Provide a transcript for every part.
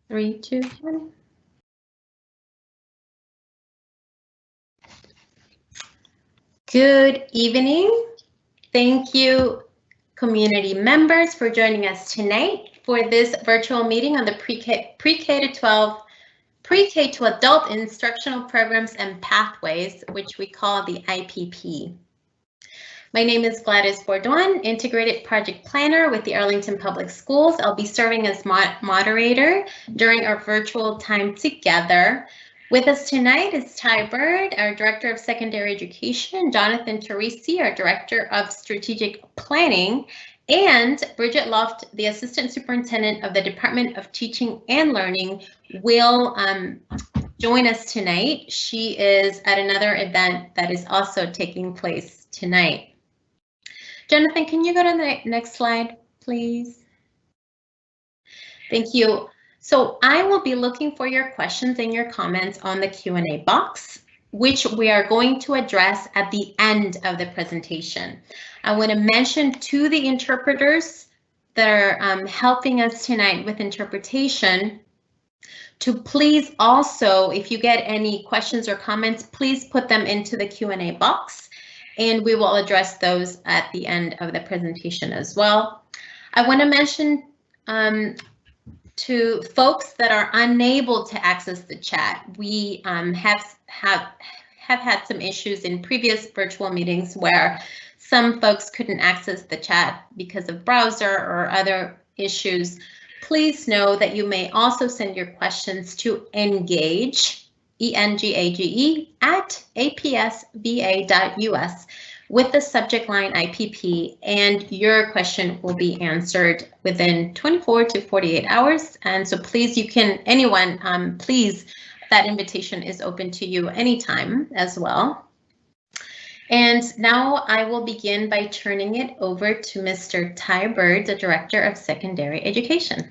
3, 2, 1. Good evening. Thank you, community members, for joining us tonight for this virtual meeting on the pre-K to adult instructional programs and pathways, which we call the IPP. My name is Gladys Bourdouin, Integrated Project Planner with the Arlington Public Schools. I'll be serving as moderator during our virtual time together. With us tonight is Ty Bird, our Director of Secondary Education, Jonathan Teresi, our Director of Strategic Planning, and Bridget Loft, the Assistant Superintendent of the Department of Teaching and Learning, will join us tonight. She is at another event that is also taking place tonight. Jonathan, can you go to the next slide, please? Thank you. So I will be looking for your questions and your comments on the Q&A box, which we are going to address at the end of the presentation. I want to mention to the interpreters that are helping us tonight with interpretation to please also, if you get any questions or comments, please put them into the Q&A box, and we will address those at the end of the presentation as well. I want to mention to folks that are unable to access the chat, we have had some issues in previous virtual meetings where some folks couldn't access the chat because of browser or other issues. Please know that you may also send your questions to engage, E-N-G-A-G-E, at apsva.us with the subject line IPP, and your question will be answered within 24 to 48 hours. And so please, you can, anyone, please, that invitation is open to you anytime as well. And now I will begin by turning it over to Mr. Ty Bird, the Director of Secondary Education.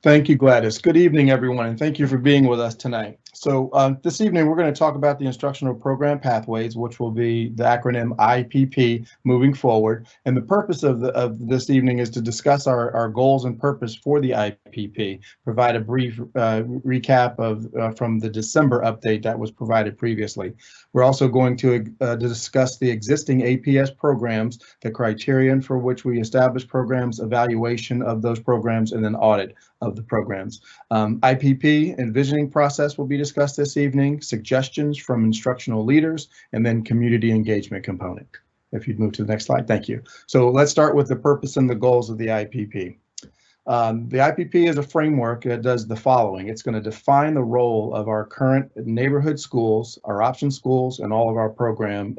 Thank you, Gladys. Good evening, everyone, and thank you for being with us tonight. So this evening, we're going to talk about the instructional program pathways, which will be the acronym IPP moving forward. And the purpose of this evening is to discuss our goals and purpose for the IPP, provide a brief recap of from the December update that was provided previously. We're also going to discuss the existing APS programs, the criterion for which we establish programs, evaluation of those programs, and then audit of the programs. IPP and visioning process will be discussed this evening, suggestions from instructional leaders, and then community engagement component. If you'd move to the next slide, thank you. So let's start with the purpose and the goals of the IPP. The IPP is a framework that does the following. It's going to define the role of our current neighborhood schools, our option schools, and all of our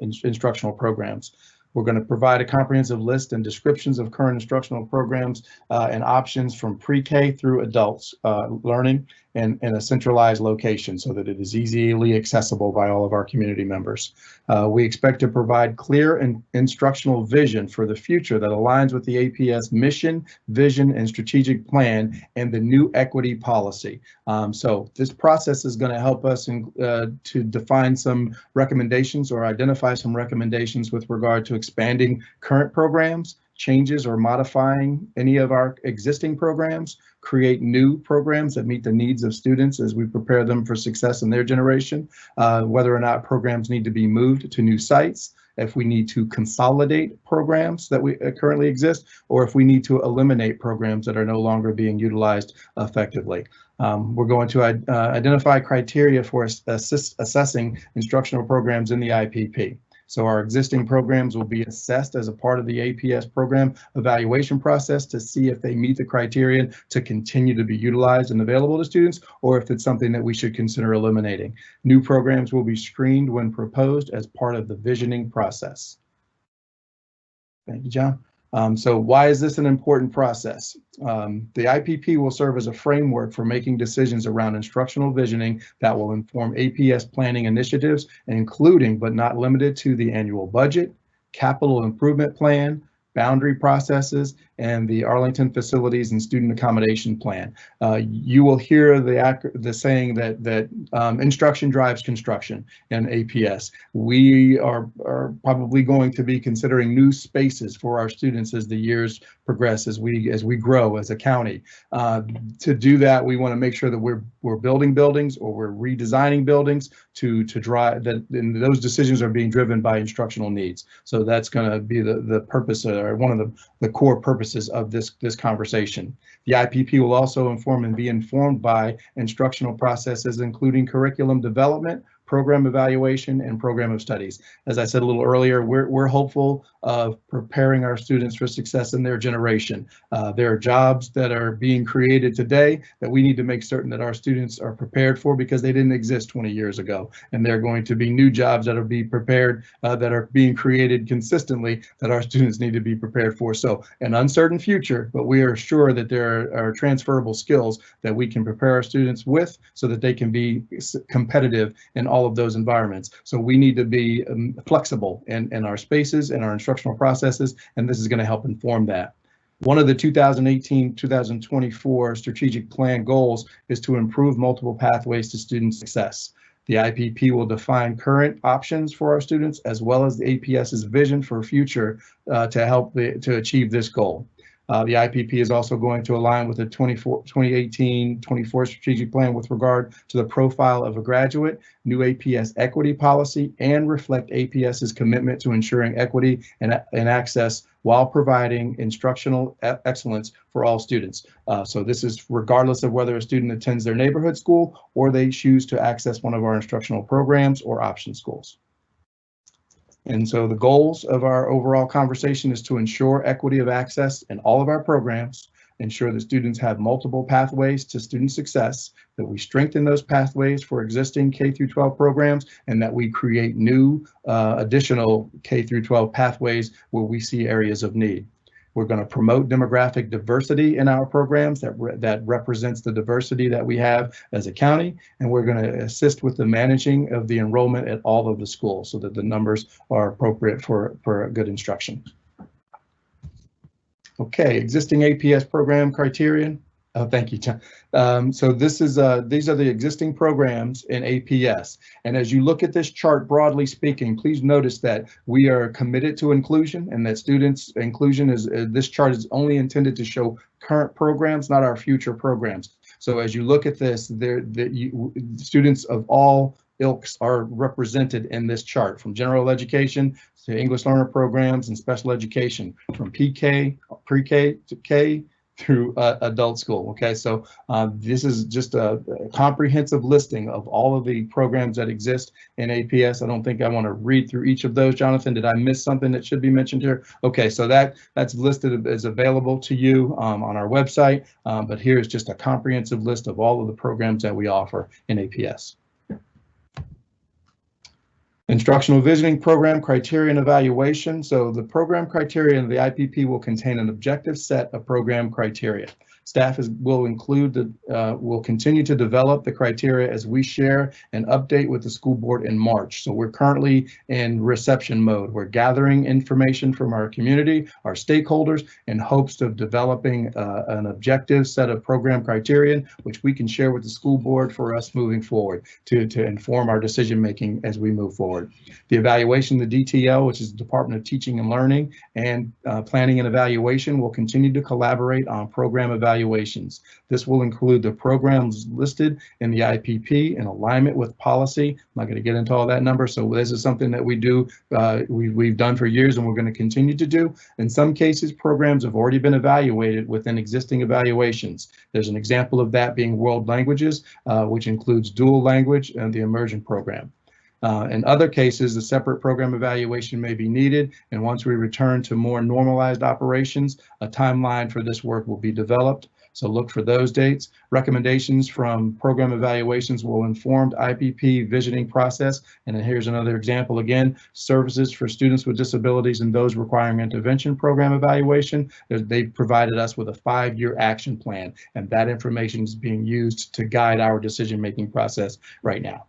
instructional programs. We're going to provide a comprehensive list and descriptions of current instructional programs and options from pre-K through adults learning in a centralized location so that it is easily accessible by all of our community members. We expect to provide clear and instructional vision for the future that aligns with the APS mission, vision, and strategic plan and the new equity policy. So this process is going to help us to define some recommendations or identify some recommendations with regard to expanding current programs, changes or modifying any of our existing programs, create new programs that meet the needs of students as we prepare them for success in their generation, whether or not programs need to be moved to new sites, if we need to consolidate programs that we currently exist, or if we need to eliminate programs that are no longer being utilized effectively. We're going to identify criteria for assessing instructional programs in the IPP. So our existing programs will be assessed as a part of the APS program evaluation process to see if they meet the criterion to continue to be utilized and available to students, or if it's something that we should consider eliminating. New programs will be screened when proposed as part of the visioning process. Thank you, John. So why is this an important process? The IPP will serve as a framework for making decisions around instructional visioning that will inform APS planning initiatives, including but not limited to the annual budget, capital improvement plan, boundary processes, and the Arlington Facilities and Student Accommodation Plan. You will hear the saying that instruction drives construction in APS. We are probably going to be considering new spaces for our students as the years progress, as we grow as a county. To do that, we want to make sure that we're building buildings or we're redesigning buildings to drive that, and those decisions are being driven by instructional needs. So that's going to be the purpose, or one of the core purposes of this conversation. The IPP will also inform and be informed by instructional processes, including curriculum development, program evaluation, and program of studies. As I said a little earlier, we're hopeful of preparing our students for success in their generation. There are jobs that are being created today that we need to make certain that our students are prepared for, because they didn't exist 20 years ago. And there are going to be new jobs that are being prepared, that are being created consistently, that our students need to be prepared for. So an uncertain future, but we are sure that there are transferable skills that we can prepare our students with so that they can be competitive in all of those environments. So we need to be flexible in our spaces and our instructional processes, and this is going to help inform that. One of the 2018-2024 strategic plan goals is to improve multiple pathways to student success. The IPP will define current options for our students, as well as the APS's vision for future to help to achieve this goal. The IPP is also going to align with the 2018-24 strategic plan with regard to the profile of a graduate, new APS equity policy, and reflect APS's commitment to ensuring equity and access while providing instructional excellence for all students. So this is regardless of whether a student attends their neighborhood school or they choose to access one of our instructional programs or option schools. And so the goals of our overall conversation is to ensure equity of access in all of our programs, ensure that students have multiple pathways to student success, that we strengthen those pathways for existing K-12 programs, and that we create new additional K-12 pathways where we see areas of need. We're going to promote demographic diversity in our programs that represents the diversity that we have as a county, and we're going to assist with the managing of the enrollment at all of the schools so that the numbers are appropriate for good instruction. Okay, existing APS program criterion. Oh, thank you, John. So these are the existing programs in APS. And as you look at this chart, broadly speaking, please notice that we are committed to inclusion, and that students inclusion is, this chart is only intended to show current programs, not our future programs. So as you look at this, students of all ilks are represented in this chart, from general education to English learner programs and special education, from pre-K to K through adult school. Okay, so this is just a comprehensive listing of all of the programs that exist in APS. I don't think I want to read through each of those. Jonathan, did I miss something that should be mentioned here? Okay, so that's listed as available to you on our website, but here's just a comprehensive list of all of the programs that we offer in APS. Instructional Visioning Program Criterion Evaluation. So the program criterion of the IPP will contain an objective set of program criteria. Staff will continue to develop the criteria as we share and update with the school board in March. So we're currently in reception mode. We're gathering information from our community, our stakeholders, in hopes of developing an objective set of program criterion, which we can share with the school board for us moving forward to inform our decision making as we move forward. The evaluation, the DTL, which is the Department of Teaching and Learning, and Planning and Evaluation, will continue to collaborate on program evaluations. This will include the programs listed in the IPP in alignment with policy. I'm not going to get into all that number. So this is something that we do, we've done for years, and we're going to continue to do. In some cases, programs have already been evaluated within existing evaluations. There's an example of that being world languages, which includes dual language and the immersion program. In other cases, a separate program evaluation may be needed, and once we return to more normalized operations, a timeline for this work will be developed. So look for those dates. Recommendations from program evaluations will inform the IPP visioning process. And then here's another example again: services for students with disabilities and those requiring intervention program evaluation. They've provided us with a 5-year action plan, and that information is being used to guide our decision-making process right now.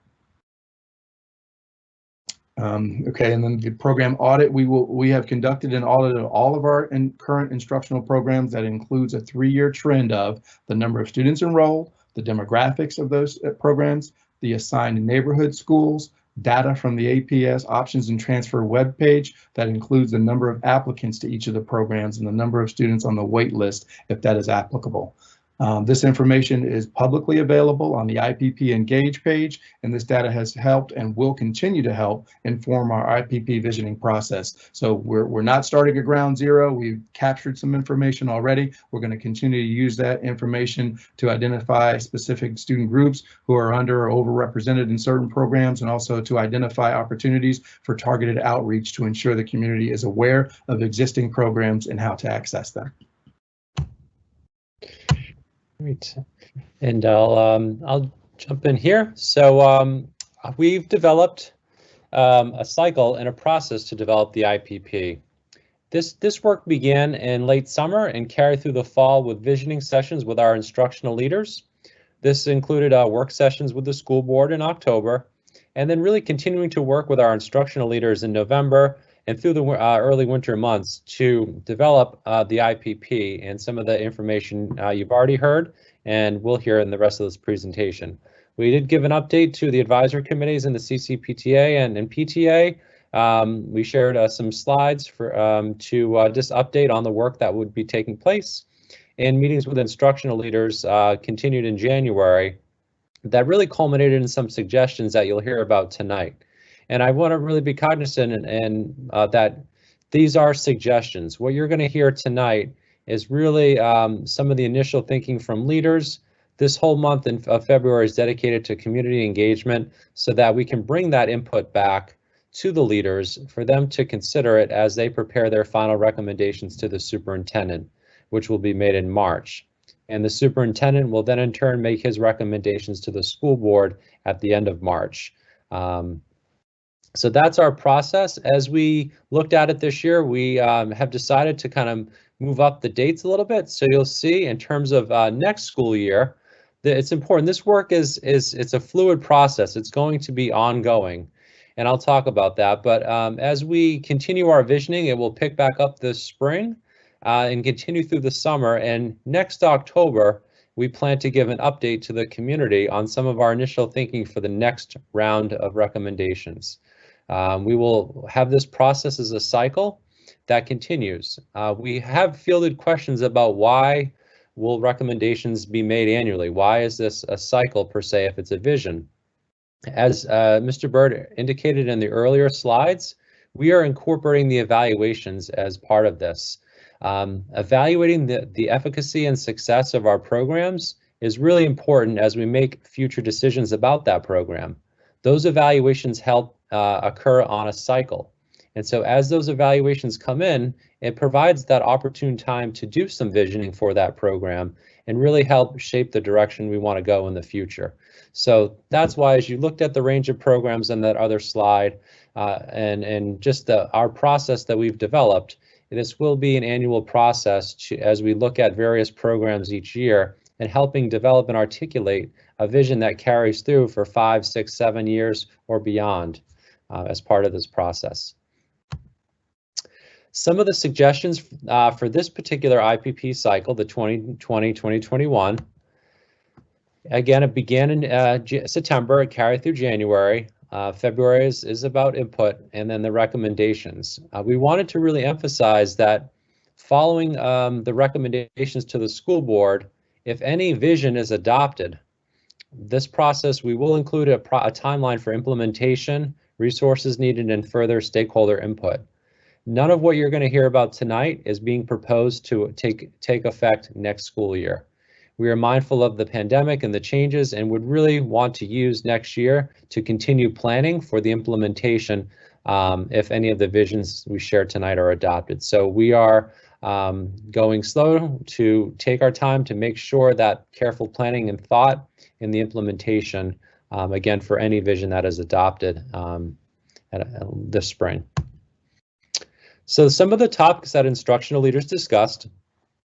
Okay, and then the program audit, we have conducted an audit of all of our current instructional programs that includes a 3-year trend of the number of students enrolled, the demographics of those programs, the assigned neighborhood schools, data from the APS options and transfer webpage that includes the number of applicants to each of the programs and the number of students on the wait list if that is applicable. This information is publicly available on the IPP Engage page, and this data has helped and will continue to help inform our IPP visioning process. So we're not starting at ground zero. We've captured some information already. We're going to continue to use that information to identify specific student groups who are under or overrepresented in certain programs, and also to identify opportunities for targeted outreach to ensure the community is aware of existing programs and how to access them. Great, and I'll jump in here. So we've developed a cycle and a process to develop the IPP. This work began in late summer and carried through the fall with visioning sessions with our instructional leaders. This included work sessions with the school board in October, and then really continuing to work with our instructional leaders in November and through the early winter months to develop the IPP and some of the information you've already heard and we'll hear in the rest of this presentation. We did give an update to the advisory committees in the CCPTA and PTA. We shared some slides for to just update on the work that would be taking place. And meetings with instructional leaders continued in January that really culminated in some suggestions that you'll hear about tonight. And I want to really be cognizant and that these are suggestions. What you're going to hear tonight is really some of the initial thinking from leaders. This whole month of February is dedicated to community engagement so that we can bring that input back to the leaders for them to consider it as they prepare their final recommendations to the superintendent, which will be made in March. And the superintendent will then in turn make his recommendations to the school board at the end of March. So that's our process. As we looked at it this year, we have decided to kind of move up the dates a little bit. So you'll see in terms of next school year, that it's important. This work it's a fluid process. It's going to be ongoing, and I'll talk about that. But as we continue our visioning, it will pick back up this spring and continue through the summer. And next October, we plan to give an update to the community on some of our initial thinking for the next round of recommendations. We will have this process as a cycle that continues. We have fielded questions about why will recommendations be made annually? Why is this a cycle per se if it's a vision? As Mr. Bird indicated in the earlier slides, we are incorporating the evaluations as part of this. Evaluating the efficacy and success of our programs is really important as we make future decisions about that program. Those evaluations help occur on a cycle. And so as those evaluations come in, it provides that opportune time to do some visioning for that program and really help shape the direction we want to go in the future. So that's why as you looked at the range of programs on that other slide and just our process that we've developed, this will be an annual process as we look at various programs each year and helping develop and articulate a vision that carries through for 5, 6, 7 years or beyond as part of this process. Some of the suggestions for this particular IPP cycle, the 2020-2021, again, it began in September, it carried through January. February is about input and then the recommendations. We wanted to really emphasize that following the recommendations to the school board, if any vision is adopted, this process, we will include a timeline for implementation, resources needed, and further stakeholder input. None of what you're going to hear about tonight is being proposed to take effect next school year. We are mindful of the pandemic and the changes and would really want to use next year to continue planning for the implementation if any of the visions we share tonight are adopted. So we are going slow to take our time to make sure that careful planning and thought in the implementation, again, for any vision that is adopted this spring. So some of the topics that instructional leaders discussed,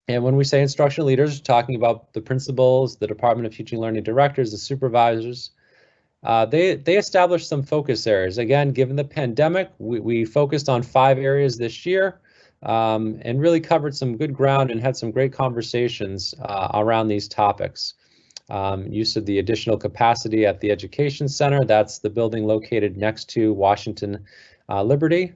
and when we say instructional leaders, we're talking about the principals, the Department of Teaching and Learning directors, the supervisors, They established some focus areas. Again, given the pandemic, we focused on 5 areas this year and really covered some good ground and had some great conversations around these topics. Use of the additional capacity at the Education Center, that's the building located next to Washington Liberty.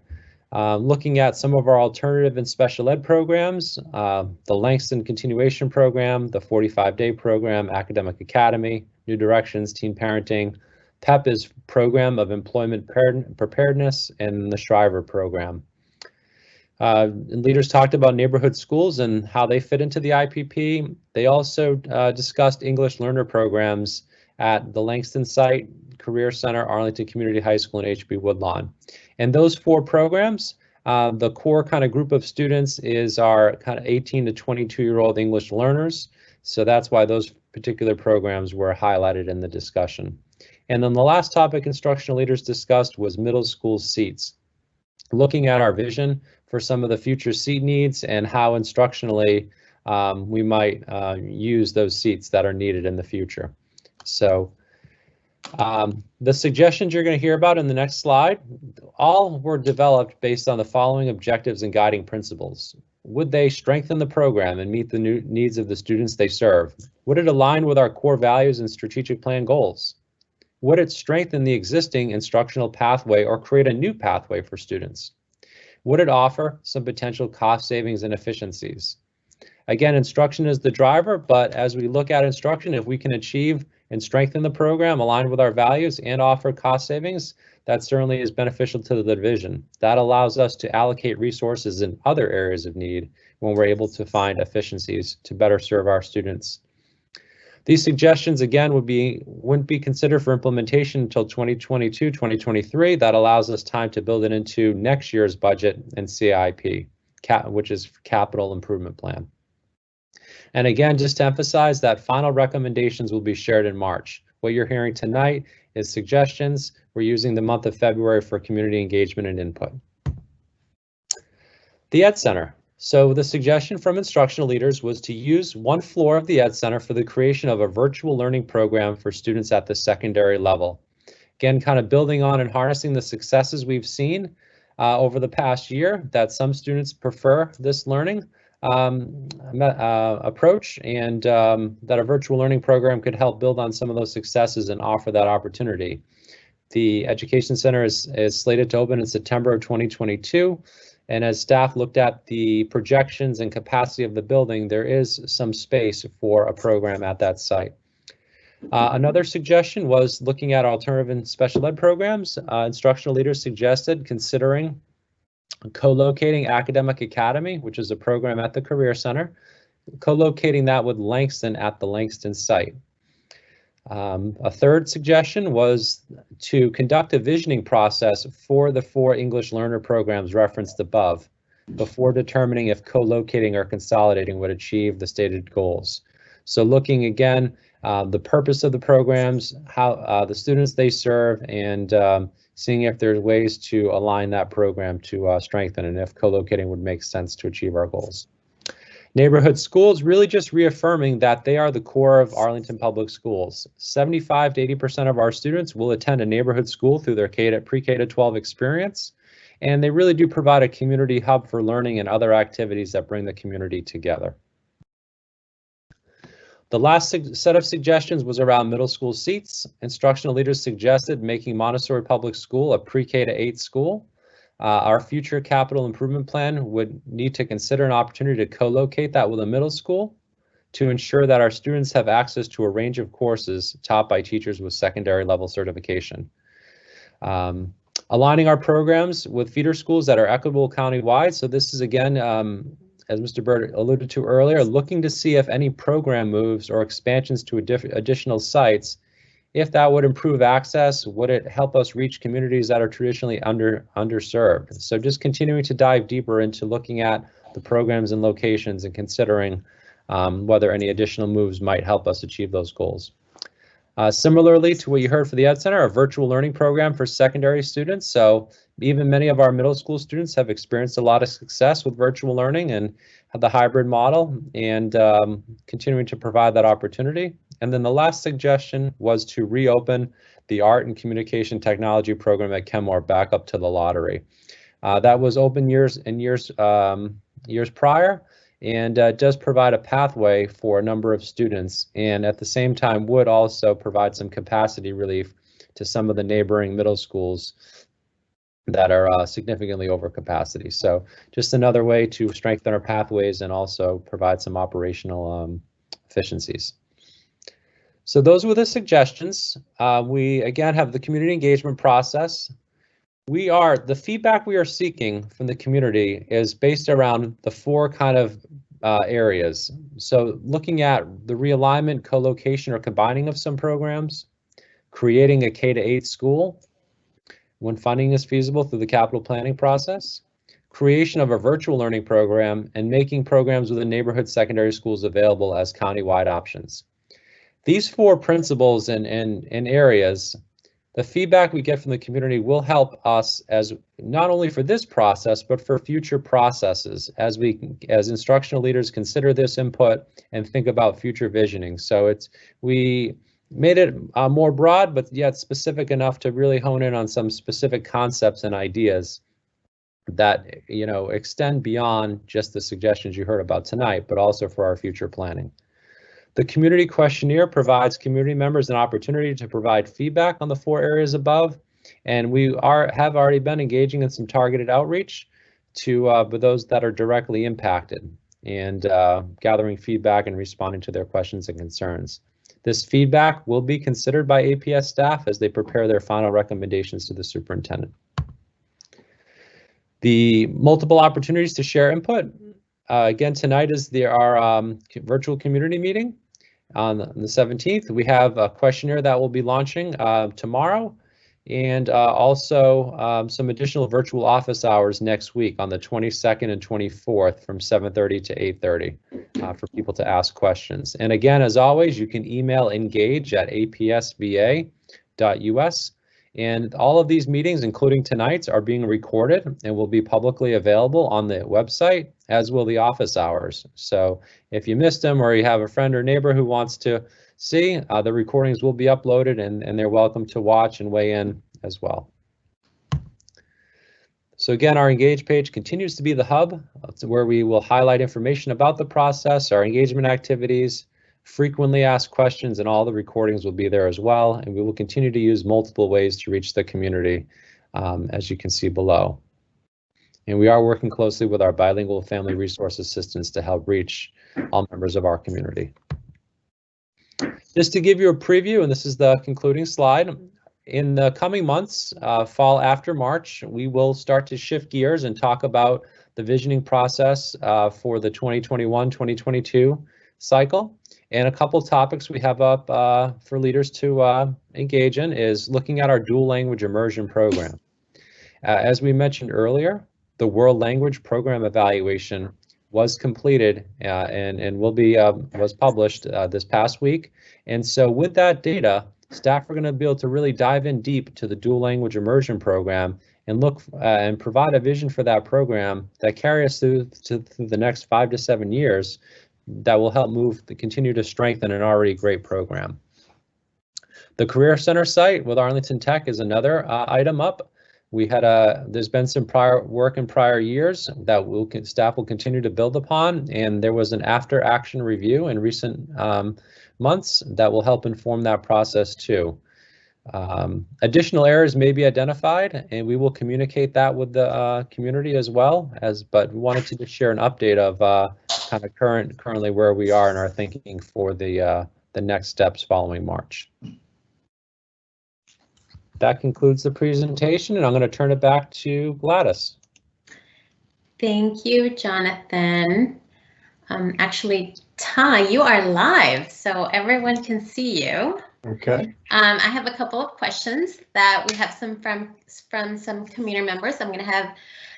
Looking at some of our alternative and special ed programs, the Langston Continuation Program, the 45-day program, Academic Academy, New Directions, Teen Parenting, PEP is Program of Employment Preparedness, and the Shriver Program. Leaders talked about neighborhood schools and how they fit into the IPP. They also discussed English learner programs at the Langston site, Career Center, Arlington Community High School, and HB Woodlawn. And those 4 programs, the core kind of group of students is our kind of 18 to 22-year-old English learners. So that's why those particular programs were highlighted in the discussion. And then the last topic instructional leaders discussed was middle school seats. Looking at our vision for some of the future seat needs and how instructionally we might use those seats that are needed in the future. So the suggestions you're going to hear about in the next slide, all were developed based on the following objectives and guiding principles. Would they strengthen the program and meet the new needs of the students they serve? Would it align with our core values and strategic plan goals? Would it strengthen the existing instructional pathway or create a new pathway for students? Would it offer some potential cost savings and efficiencies? Again, instruction is the driver, but as we look at instruction, if we can achieve and strengthen the program, align with our values, and offer cost savings, that certainly is beneficial to the division. That allows us to allocate resources in other areas of need when we're able to find efficiencies to better serve our students. These suggestions, again, wouldn't be considered for implementation until 2022, 2023. That allows us time to build it into next year's budget and CIP, which is Capital Improvement Plan. And again, just to emphasize that final recommendations will be shared in March. What you're hearing tonight is suggestions. We're using the month of February for community engagement and input. The Ed Center. So the suggestion from instructional leaders was to use one floor of the Ed Center for the creation of a virtual learning program for students at the secondary level. Again, kind of building on and harnessing the successes we've seen over the past year, that some students prefer this learning approach, and that a virtual learning program could help build on some of those successes and offer that opportunity. The Education Center is slated to open in September of 2022. And as staff looked at the projections and capacity of the building, there is some space for a program at that site. Another suggestion was looking at alternative and special ed programs. Instructional leaders suggested considering co-locating Academic Academy, which is a program at the Career Center, co-locating that with Langston at the Langston site. A third suggestion was to conduct a visioning process for the 4 English learner programs referenced above before determining if co-locating or consolidating would achieve the stated goals. So looking again, the purpose of the programs, how the students they serve, and seeing if there's ways to align that program to strengthen and if co-locating would make sense to achieve our goals. Neighborhood schools, really just reaffirming that they are the core of Arlington Public Schools. 75 to 80% of our students will attend a neighborhood school through their pre-K to 12 experience, and they really do provide a community hub for learning and other activities that bring the community together. The last set of suggestions was around middle school seats. Instructional leaders suggested making Montessori Public School a pre-K to 8 school. Our future capital improvement plan would need to consider an opportunity to co-locate that with a middle school to ensure that our students have access to a range of courses taught by teachers with secondary level certification. Aligning our programs with feeder schools that are equitable countywide. So this is again, as Mr. Bird alluded to earlier, looking to see if any program moves or expansions to additional sites, if that would improve access, would it help us reach communities that are traditionally underserved? So just continuing to dive deeper into looking at the programs and locations and considering whether any additional moves might help us achieve those goals. Similarly to what you heard for the Ed Center, a virtual learning program for secondary students. So even many of our middle school students have experienced a lot of success with virtual learning and the hybrid model, and continuing to provide that opportunity. And then the last suggestion was to reopen the Art and Communication Technology program at Kenmore back up to the lottery. That was open years prior, and does provide a pathway for a number of students, and at the same time would also provide some capacity relief to some of the neighboring middle schools that are significantly over capacity. So just another way to strengthen our pathways and also provide some operational efficiencies. So those were the suggestions. We again have the community engagement process. The feedback we are seeking from the community is based around the four kind of areas. So looking at the realignment, co-location, or combining of some programs, creating a K-8 school when funding is feasible through the capital planning process, creation of a virtual learning program, and making programs within neighborhood secondary schools available as countywide options. These four principles and areas, the feedback we get from the community will help us as not only for this process, but for future processes as instructional leaders consider this input and think about future visioning. So we made it more broad, but yet specific enough to really hone in on some specific concepts and ideas that extend beyond just the suggestions you heard about tonight, but also for our future planning. The community questionnaire provides community members an opportunity to provide feedback on the four areas above, and we have already been engaging in some targeted outreach to those that are directly impacted and gathering feedback and responding to their questions and concerns. This feedback will be considered by APS staff as they prepare their final recommendations to the superintendent. The multiple opportunities to share input. Again, tonight is our virtual community meeting on the 17th. We have a questionnaire that will be launching tomorrow, and also some additional virtual office hours next week on the 22nd and 24th from 7:30 to 8:30 for people to ask questions. And again, as always, you can email engage@apsva.us. And all of these meetings, including tonight's, are being recorded and will be publicly available on the website, as will the office hours. So if you missed them or you have a friend or neighbor who wants to see, the recordings will be uploaded and they're welcome to watch and weigh in as well. So again, our Engage page continues to be the hub where we will highlight information about the process, our engagement activities, frequently asked questions, and all the recordings will be there as well. And we will continue to use multiple ways to reach the community, as you can see below. And we are working closely with our bilingual family resource assistants to help reach all members of our community. Just to give you a preview, and this is the concluding slide, in the coming months, fall after March, we will start to shift gears and talk about the visioning process for the 2021-2022 cycle. And a couple topics we have up for leaders to engage in is looking at our dual language immersion program. As we mentioned earlier, the World Language Program Evaluation was completed and will be was published this past week. And so with that data, staff are going to be able to really dive in deep to the dual language immersion program and look and provide a vision for that program that carry us through the next 5 to 7 years that will help continue to strengthen an already great program. The Career Center site with Arlington Tech is another item up. We had there's been some prior work in prior years that staff will continue to build upon, and there was an after action review in recent months that will help inform that process too. Additional errors may be identified, and we will communicate that with the community as well. But we wanted to just share an update of kind of currently where we are in our thinking for the next steps following March. That concludes the presentation, and I'm going to turn it back to Gladys. Thank you, Jonathan. Actually, Ty, you are live, so everyone can see you. Okay. I have a couple of questions that we have some from some community members. I'm going to have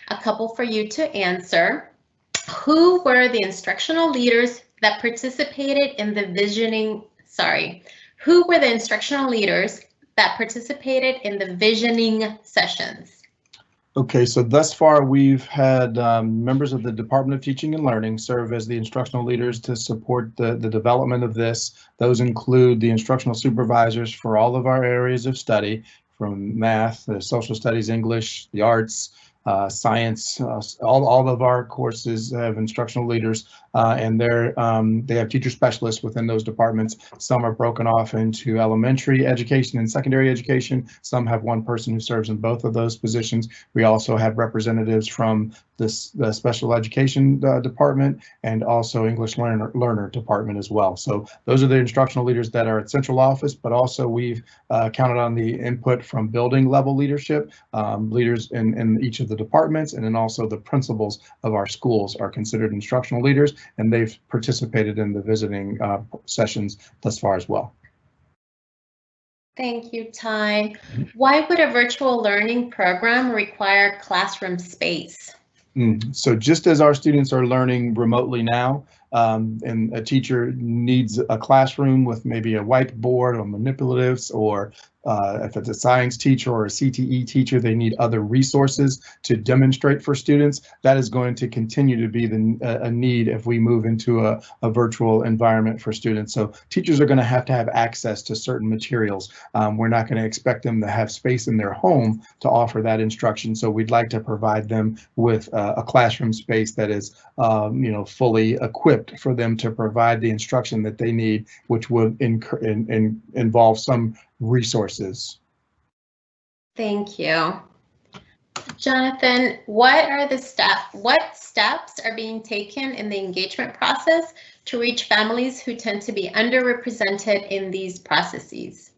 a couple for you to answer. Who were the instructional leaders that participated in the visioning? Who were the instructional leaders that participated in the visioning sessions? Okay, so thus far we've had members of the Department of Teaching and Learning serve as the instructional leaders to support the development of this. Those include the instructional supervisors for all of our areas of study, from math, social studies, English, the arts, science. All of our courses have instructional leaders, and they have teacher specialists within those departments. Some are broken off into elementary education and secondary education. Some have one person who serves in both of those positions. We also have representatives from the special education department and also English learner department as well. So those are the instructional leaders that are at central office, but also we've counted on the input from building level leadership, leaders in each of the departments, and then also the principals of our schools are considered instructional leaders, and they've participated in the visiting sessions thus far as well. Thank you, Ty. Why would a virtual learning program require classroom space? So just as our students are learning remotely now, and a teacher needs a classroom with maybe a whiteboard or manipulatives, or if it's a science teacher or a CTE teacher, they need other resources to demonstrate for students. That is going to continue to be a need if we move into a virtual environment for students. So teachers are going to have access to certain materials. We're not going to expect them to have space in their home to offer that instruction. So we'd like to provide them with a classroom space that is, fully equipped for them to provide the instruction that they need, which would involve some resources. Thank you. Jonathan, what steps are being taken in the engagement process to reach families who tend to be underrepresented in these processes?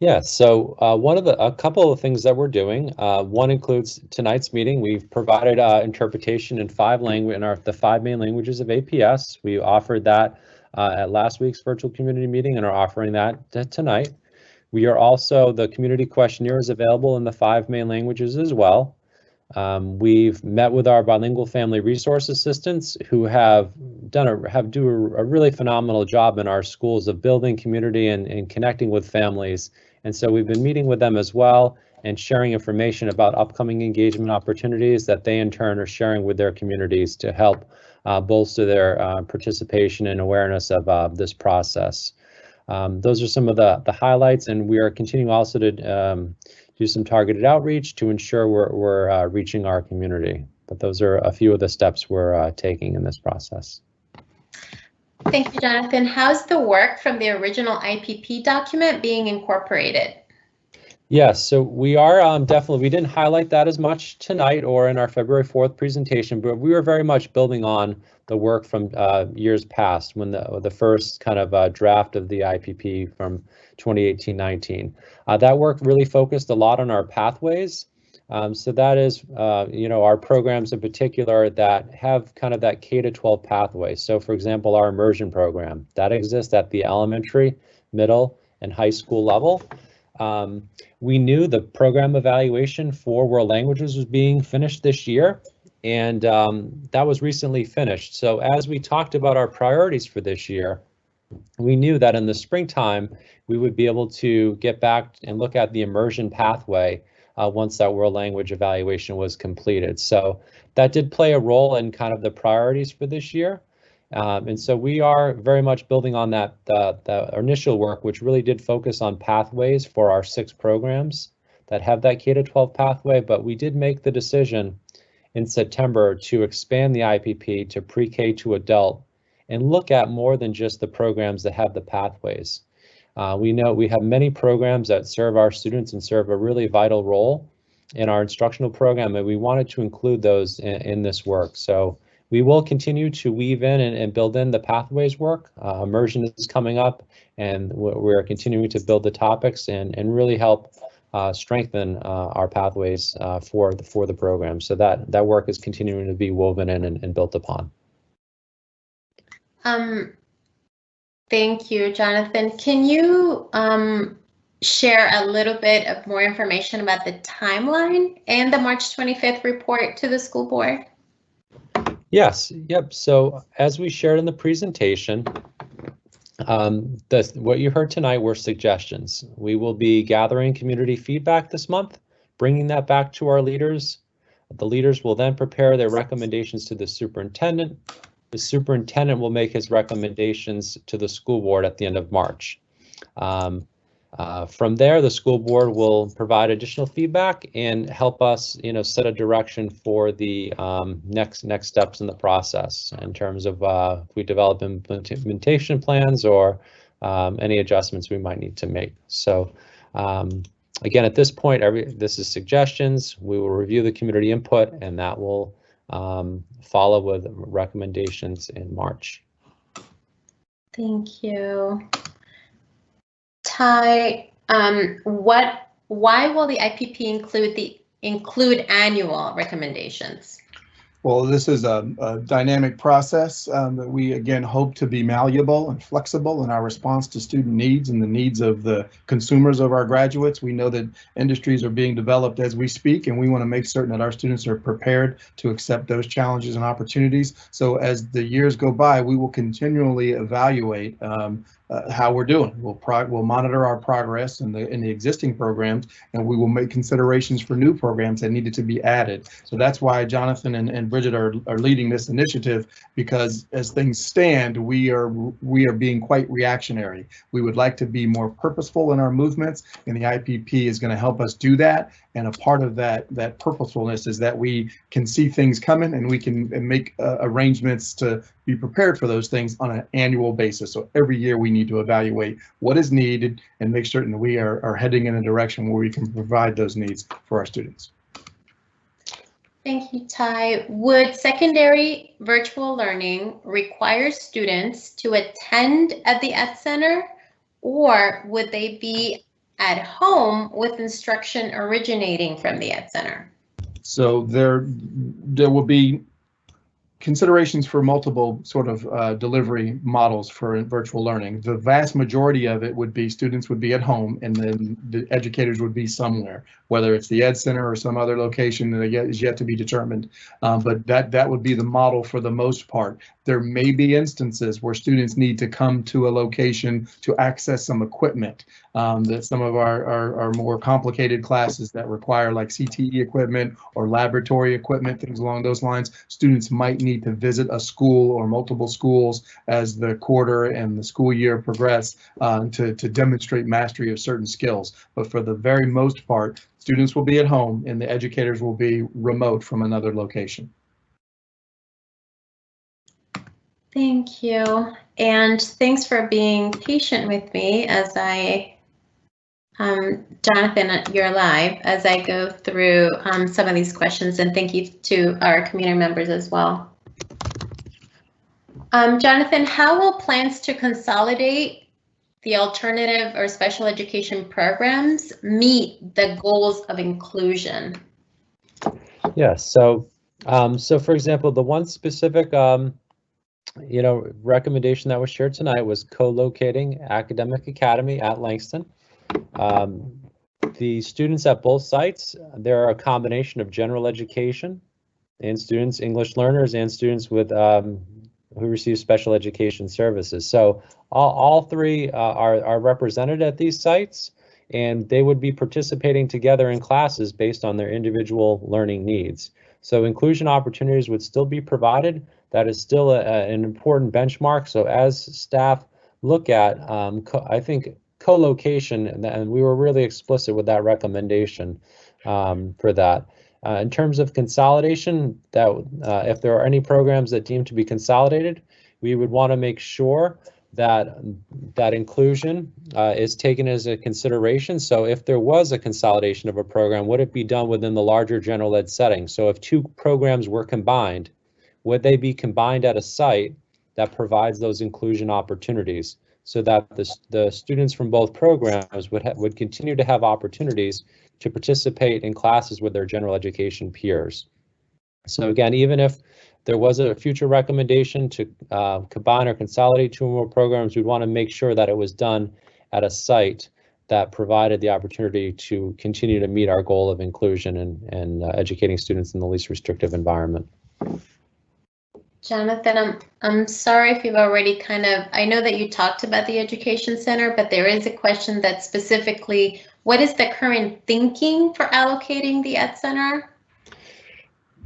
Yeah, so a couple of things that we're doing. One includes tonight's meeting. We've provided interpretation in the 5 main languages of APS. We offered that at last week's virtual community meeting and are offering that tonight. We are also, the community questionnaire is available in the 5 main languages as well. We've met with our bilingual family resource assistants who have do a really phenomenal job in our schools of building community and connecting with families. And so we've been meeting with them as well and sharing information about upcoming engagement opportunities that they in turn are sharing with their communities to help bolster their participation and awareness of this process. Those are some of the highlights, and we are continuing also to do some targeted outreach to ensure we're reaching our community. But those are a few of the steps we're taking in this process. Thank you, Jonathan. How's the work from the original IPP document being incorporated? Yes, so we are definitely, we didn't highlight that as much tonight or in our February 4th presentation, but we were very much building on the work from years past when the first kind of draft of the IPP from 2018-19. That work really focused a lot on our pathways. So that is, our programs in particular that have kind of that K-12 pathway. So for example, our immersion program that exists at the elementary, middle, and high school level. We knew the program evaluation for world languages was being finished this year, and that was recently finished. So as we talked about our priorities for this year, we knew that in the springtime, we would be able to get back and look at the immersion pathway once that world language evaluation was completed. So that did play a role in kind of the priorities for this year. And so we are very much building on that the initial work, which really did focus on pathways for our 6 programs that have that K-12 pathway. But we did make the decision in September to expand the IPP to pre-K to adult and look at more than just the programs that have the pathways. We know we have many programs that serve our students and serve a really vital role in our instructional program, and we wanted to include those in this work. So we will continue to weave in and build in the pathways work. Immersion is coming up, and we're continuing to build the topics and really help strengthen our pathways for the program. So that work is continuing to be woven in and built upon. Thank you, Jonathan. Can you share a little bit of more information about the timeline and the March 25th report to the school board? Yes, yep. So as we shared in the presentation, what you heard tonight were suggestions. We will be gathering community feedback this month, bringing that back to our leaders The leaders will then prepare their recommendations to the superintendent. The superintendent will make his recommendations to the school board at the end of March. From there, the school board will provide additional feedback and help us, set a direction for the next steps in the process in terms of if we develop implementation plans or any adjustments we might need to make. So again, at this point, this is suggestions. We will review the community input, and that will follow with recommendations in March. Thank you. Ty, why will the IPP include annual recommendations? Well, this is a dynamic process that we, again, hope to be malleable and flexible in our response to student needs and the needs of the consumers of our graduates. We know that industries are being developed as we speak, and we want to make certain that our students are prepared to accept those challenges and opportunities. So as the years go by, we will continually evaluate how we're doing. We'll monitor our progress in the existing programs, and we will make considerations for new programs that needed to be added. So that's why Jonathan and Bridget are leading this initiative, because as things stand, we are being quite reactionary. We would like to be more purposeful in our movements, and the IPP is going to help us do that. And a part of that purposefulness is that we can see things coming, and we can make arrangements to be prepared for those things on an annual basis. So every year we need to evaluate what is needed and make certain that we are heading in a direction where we can provide those needs for our students. Thank you, Ty. Would secondary virtual learning require students to attend at the Ed Center, or would they be at home with instruction originating from the Ed Center? So there will be considerations for multiple sort of delivery models for virtual learning. The vast majority of it would be students would be at home, and then the educators would be somewhere, whether it's the Ed Center or some other location that is yet to be determined. But that would be the model for the most part. There may be instances where students need to come to a location to access some equipment, that some of our more complicated classes that require like CTE equipment or laboratory equipment, things along those lines. Students might need to visit a school or multiple schools as the quarter and the school year progress to demonstrate mastery of certain skills. But for the very most part, students will be at home and the educators will be remote from another location. Thank you, and thanks for being patient with me as I, Jonathan, you're live, as I go through some of these questions, and thank you to our community members as well. Jonathan, how will plans to consolidate the alternative or special education programs meet the goals of inclusion? Yeah, so for example, the one specific recommendation that was shared tonight was co-locating Academic Academy at Langston. The students at both sites, there are a combination of general education and students, English learners, and students with who receive special education services. So all three are represented at these sites, and they would be participating together in classes based on their individual learning needs. So inclusion opportunities would still be provided. That is still an important benchmark. So as staff look at, I think co-location, and we were really explicit with that recommendation for that. In terms of consolidation, that if there are any programs that deem to be consolidated, we would want to make sure that inclusion is taken as a consideration. So if there was a consolidation of a program, would it be done within the larger general ed setting? So if two programs were combined, would they be combined at a site that provides those inclusion opportunities, so that the students from both programs would continue to have opportunities to participate in classes with their general education peers? So again, even if there was a future recommendation to combine or consolidate two or more programs, we'd want to make sure that it was done at a site that provided the opportunity to continue to meet our goal of inclusion and educating students in the least restrictive environment. Jonathan, I'm sorry if you've already I know that you talked about the education center, but there is a question that specifically, what is the current thinking for allocating the Ed Center?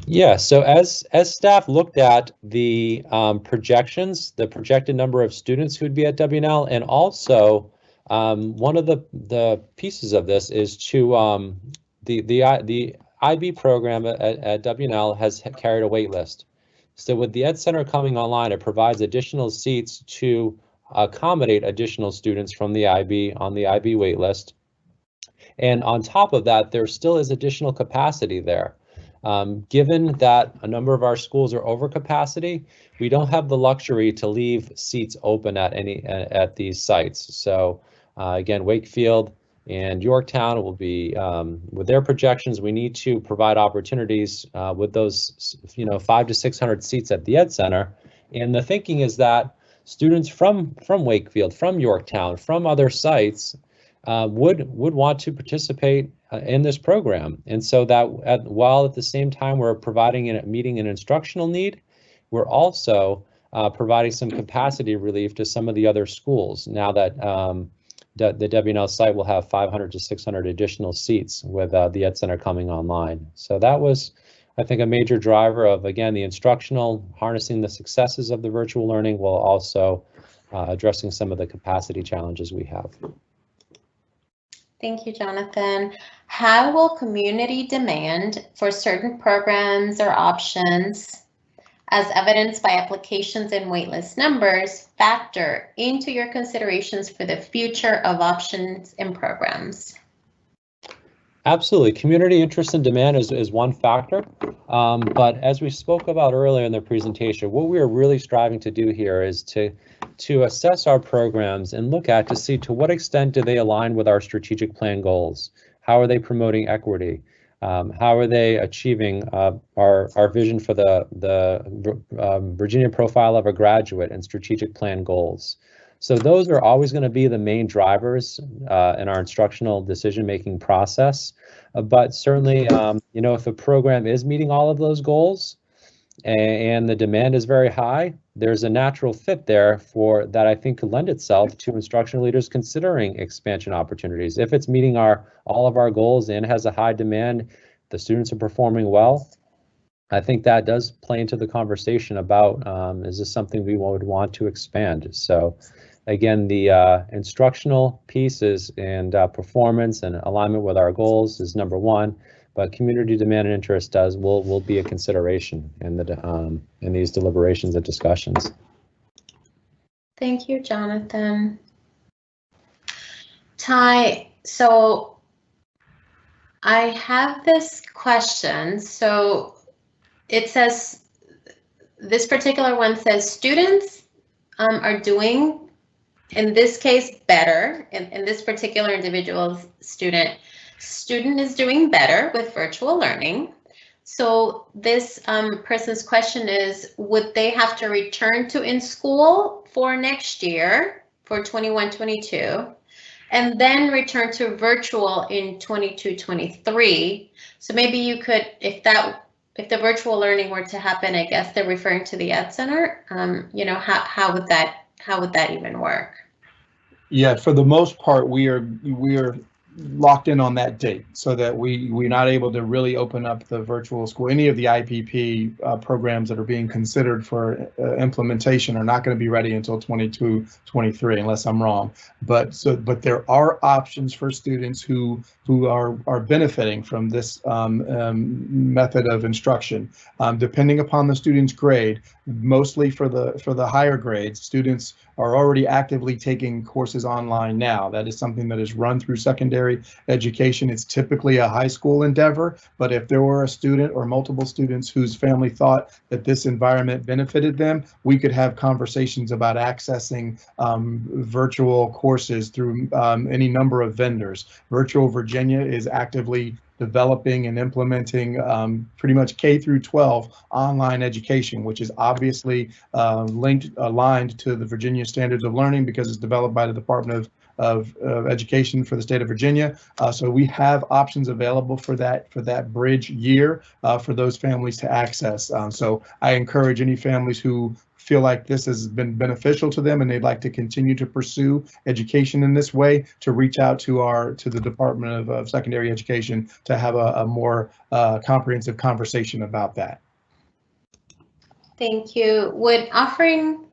Yeah, so as staff looked at the projections, the projected number of students who'd be at WNL, and also one of the pieces of this is to the IB program at WNL has carried a wait list. So with the Ed Center coming online, it provides additional seats to accommodate additional students from the IB on the IB wait list. And on top of that, there still is additional capacity there. Given that a number of our schools are over capacity, we don't have the luxury to leave seats open at these sites. So again, Wakefield and Yorktown will be, with their projections, we need to provide opportunities with those, 500 to 600 seats at the Ed Center. And the thinking is that students from Wakefield, from Yorktown, from other sites would want to participate in this program. And so that while at the same time we're meeting an instructional need, we're also providing some capacity relief to some of the other schools now that the WNL site will have 500 to 600 additional seats with the Ed Center coming online. So that was, I think, a major driver of, again, the instructional, harnessing the successes of the virtual learning while also addressing some of the capacity challenges we have. Thank you, Jonathan. How will community demand for certain programs or options, as evidenced by applications and waitlist numbers, factor into your considerations for the future of options and programs? Absolutely. Community interest and demand is one factor. But as we spoke about earlier in the presentation, what we are really striving to do here is to assess our programs and look at to see to what extent do they align with our strategic plan goals. How are they promoting equity? How are they achieving our vision for the Virginia profile of a graduate and strategic plan goals? So those are always going to be the main drivers in our instructional decision-making process. But certainly, if a program is meeting all of those goals and the demand is very high, there's a natural fit there for that I think could lend itself to instructional leaders considering expansion opportunities. If it's meeting all of our goals and has a high demand, the students are performing well, I think that does play into the conversation about is this something we would want to expand? So again, the instructional pieces and performance and alignment with our goals is number one, but community demand and interest will be a consideration in these deliberations and discussions. Thank you, Jonathan. Ty, so I have this question. So it says, this particular one says students are doing, in this case, better. In this particular individual student is doing better with virtual learning. So this person's question is, would they have to return to in school for next year for 21-22 and then return to virtual in 22-23? So maybe you could, if the virtual learning were to happen, I guess they're referring to the Ed Center, how would that even work? Yeah, for the most part, we are locked in on that date so that we're not able to really open up the virtual school. Any of the IPP programs that are being considered for implementation are not going to be ready until 22-23, unless I'm wrong. But there are options for students who are benefiting from this method of instruction, depending upon the student's grade. Mostly for the higher grades, students are already actively taking courses online now. That is something that is run through secondary education. It's typically a high school endeavor, but if there were a student or multiple students whose family thought that this environment benefited them, we could have conversations about accessing virtual courses through any number of vendors. Virtual Virginia is actively developing and implementing pretty much K through 12 online education, which is obviously aligned to the Virginia Standards of Learning because it's developed by the Department of Education for the state of Virginia. So we have options available for that bridge year for those families to access. So I encourage any families who feel like this has been beneficial to them and they'd like to continue to pursue education in this way, to reach out to the Department of Secondary Education to have a more comprehensive conversation about that. Thank you. Would offering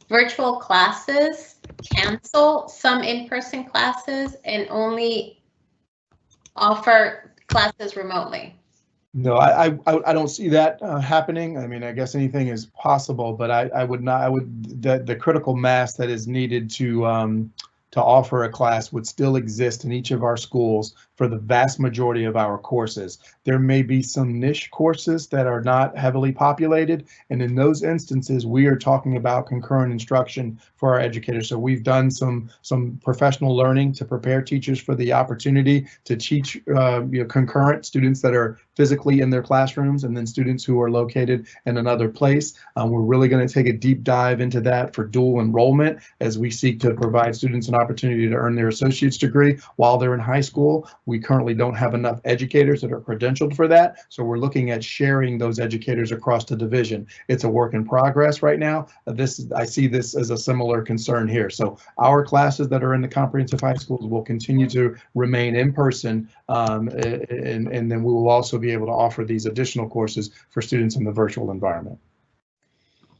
virtual classes cancel some in-person classes and only offer classes remotely? No, I don't see that happening. I mean, I guess anything is possible, but I would not. The critical mass that is needed to offer a class would still exist in each of our schools for the vast majority of our courses. There may be some niche courses that are not heavily populated, and in those instances, we are talking about concurrent instruction for our educators. So we've done some professional learning to prepare teachers for the opportunity to teach concurrent students that are physically in their classrooms and then students who are located in another place. We're really going to take a deep dive into that for dual enrollment as we seek to provide students an opportunity to earn their associate's degree while they're in high school. We currently don't have enough educators that are credentialed for that, so we're looking at sharing those educators across the division. It's a work in progress right now. I see this as a similar concern here. So our classes that are in the comprehensive high schools will continue to remain in person, and then we will also be able to offer these additional courses for students in the virtual environment.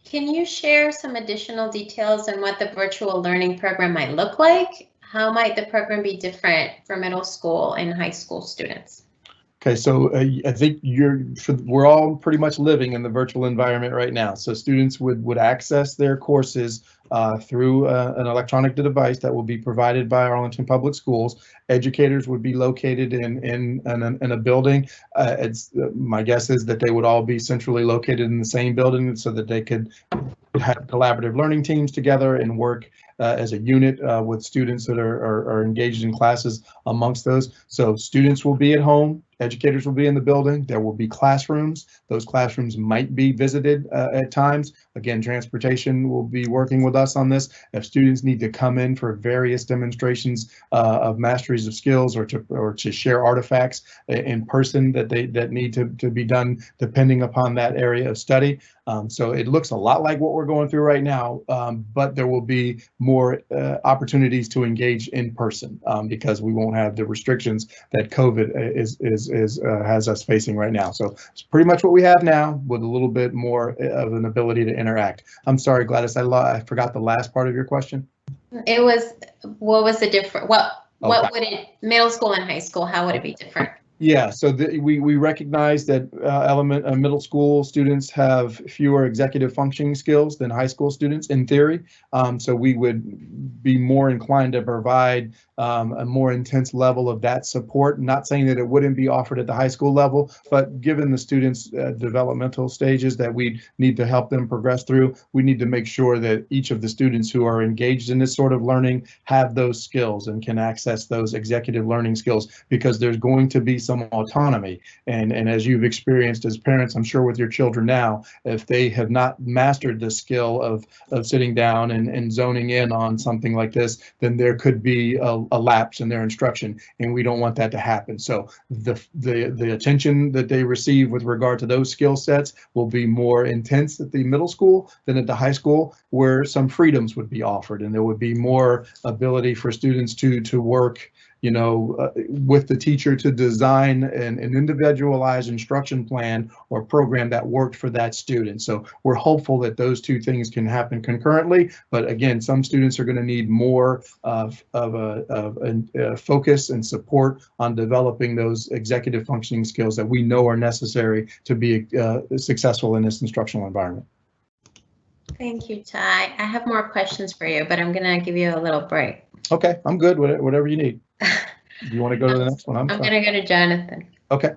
Can you share some additional details on what the virtual learning program might look like? How might the program be different for middle school and high school students? Okay, so I think we're all pretty much living in the virtual environment right now. So students would access their courses through an electronic device that will be provided by Arlington Public Schools. Educators would be located in a building. My guess is that they would all be centrally located in the same building so that they could have collaborative learning teams together and work as a unit with students that are engaged in classes amongst those. So students will be at home, educators will be in the building, there will be classrooms. Those classrooms might be visited at times. Again, transportation will be working with us on this. If students need to come in for various demonstrations of masteries of skills or to share artifacts in person that need to be done depending upon that area of study. So it looks a lot like what we're going through right now, but there will be more opportunities to engage in person because we won't have the restrictions that COVID has us facing right now. So it's pretty much what we have now with a little bit more of an ability to interact. I'm sorry, Gladys, I forgot the last part of your question. It was, what was the difference? What would it, middle school and high school, how would it be different? Yeah, so we recognize that middle school students have fewer executive functioning skills than high school students in theory. So we would be more inclined to provide a more intense level of that support. Not saying that it wouldn't be offered at the high school level, but given the students' developmental stages that we need to help them progress through, we need to make sure that each of the students who are engaged in this sort of learning have those skills and can access those executive learning skills, because there's going to be some autonomy. And as you've experienced as parents, I'm sure with your children now, if they have not mastered the skill of sitting down and zoning in on something like this, then there could be a lapse in their instruction, and we don't want that to happen. So the attention that they receive with regard to those skill sets will be more intense at the middle school than at the high school, where some freedoms would be offered, and there would be more ability for students to work with the teacher to design an individualized instruction plan or program that worked for that student. So we're hopeful that those two things can happen concurrently. But again, some students are going to need more of a focus and support on developing those executive functioning skills that we know are necessary to be successful in this instructional environment. Thank you, Ty. I have more questions for you, but I'm going to give you a little break. Okay, I'm good. Whatever you need. Do you want to go to the next one? I'm going to go to Jonathan. Okay.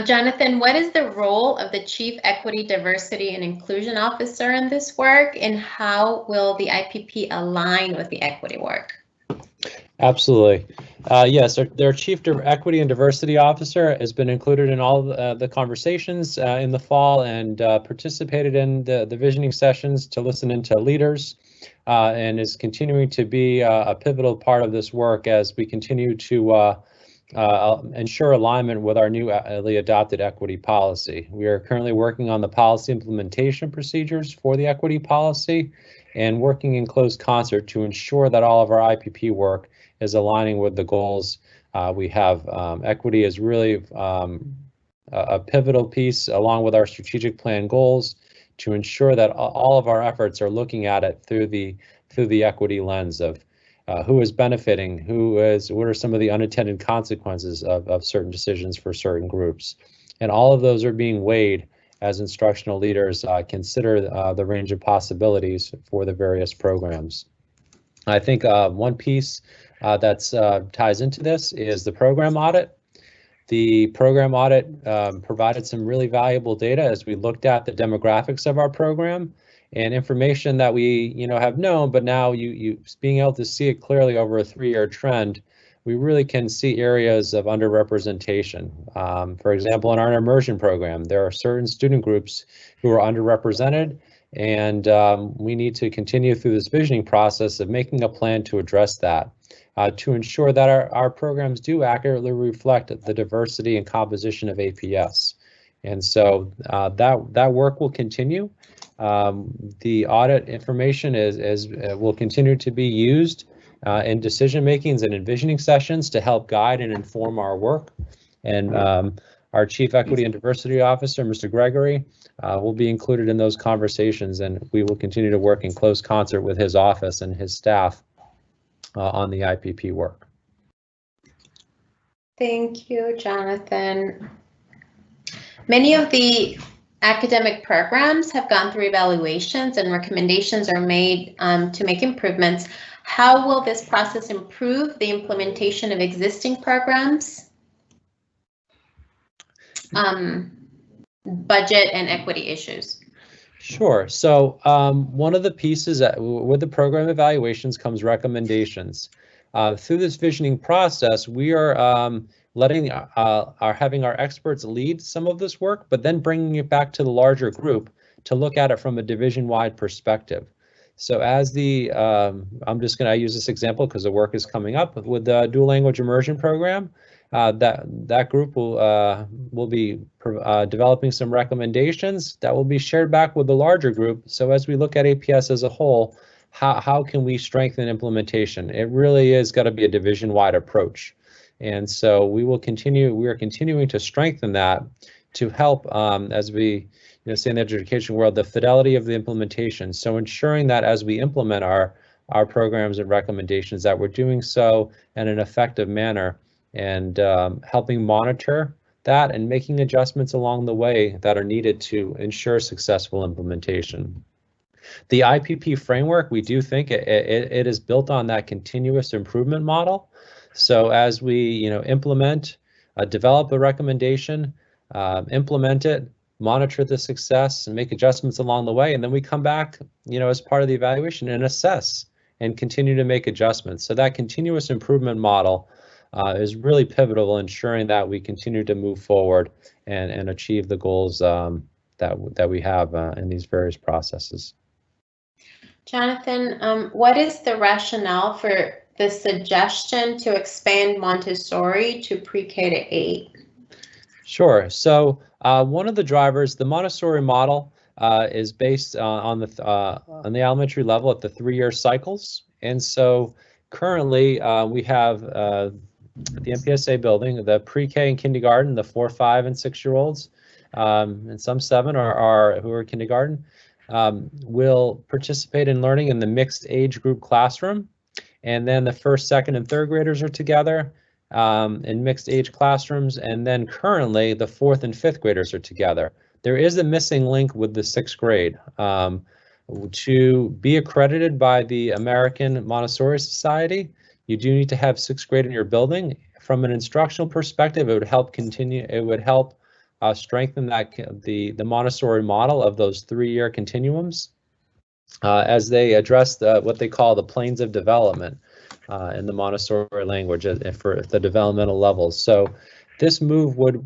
Jonathan, what is the role of the Chief Equity, Diversity, and Inclusion Officer in this work, and how will the IPP align with the equity work? Absolutely. Yes, their Chief Equity and Diversity Officer has been included in all the conversations in the fall and participated in the visioning sessions to listen into leaders, and is continuing to be a pivotal part of this work as we continue to ensure alignment with our newly adopted equity policy. We are currently working on the policy implementation procedures for the equity policy and working in close concert to ensure that all of our IPP work is aligning with the goals we have. Equity is really a pivotal piece along with our strategic plan goals to ensure that all of our efforts are looking at it through the equity lens of who is benefiting, what are some of the unintended consequences of certain decisions for certain groups. And all of those are being weighed as instructional leaders consider the range of possibilities for the various programs. I think one piece that ties into this is the program audit. The program audit provided some really valuable data as we looked at the demographics of our program and information that we have known, but now you being able to see it clearly over a 3-year trend, we really can see areas of underrepresentation. For example, in our immersion program, there are certain student groups who are underrepresented, and we need to continue through this visioning process of making a plan to address that, to ensure that our programs do accurately reflect the diversity and composition of APS. And so that work will continue. The audit information will continue to be used in decision makings and envisioning sessions to help guide and inform our work. And our Chief Equity and Diversity Officer, Mr. Gregory, will be included in those conversations, and we will continue to work in close concert with his office and his staff on the IPP work. Thank you, Jonathan. Many of the academic programs have gone through evaluations and recommendations are made to make improvements. How will this process improve the implementation of existing programs? Budget and equity issues. Sure. So one of the pieces with the program evaluations comes recommendations. Through this visioning process, we are having our experts lead some of this work, but then bringing it back to the larger group to look at it from a division-wide perspective. So as I'm just going to use this example because the work is coming up with the dual language immersion program. That group will be developing some recommendations that will be shared back with the larger group. So as we look at APS as a whole, how can we strengthen implementation? It really is got to be a division-wide approach. And so we are continuing to strengthen that to help, as we say in the education world, the fidelity of the implementation. So ensuring that as we implement our programs and recommendations, that we're doing so in an effective manner, and helping monitor that and making adjustments along the way that are needed to ensure successful implementation. The IPP framework, we do think it is built on that continuous improvement model. So as we implement, develop a recommendation, implement it, monitor the success, and make adjustments along the way, and then we come back as part of the evaluation and assess and continue to make adjustments. So that continuous improvement model is really pivotal, ensuring that we continue to move forward and achieve the goals that we have in these various processes. Jonathan, what is the rationale for the suggestion to expand Montessori to pre-K to 8? Sure. So one of the drivers, the Montessori model, is based on the elementary level at the 3-year cycles, and so currently we have the MPSA building, the pre-K and kindergarten, the 4, 5, and 6-year-olds, and some 7 who are kindergarten, will participate in learning in the mixed age group classroom. And then the 1st, 2nd, and 3rd graders are together in mixed age classrooms. And then currently the 4th and 5th graders are together. There is a missing link with the 6th grade. To be accredited by the American Montessori Society, you do need to have 6th grade in your building. From an instructional perspective, it would help strengthen the Montessori model of those 3-year continuums as they address what they call the planes of development in the Montessori language for the developmental levels. So this move would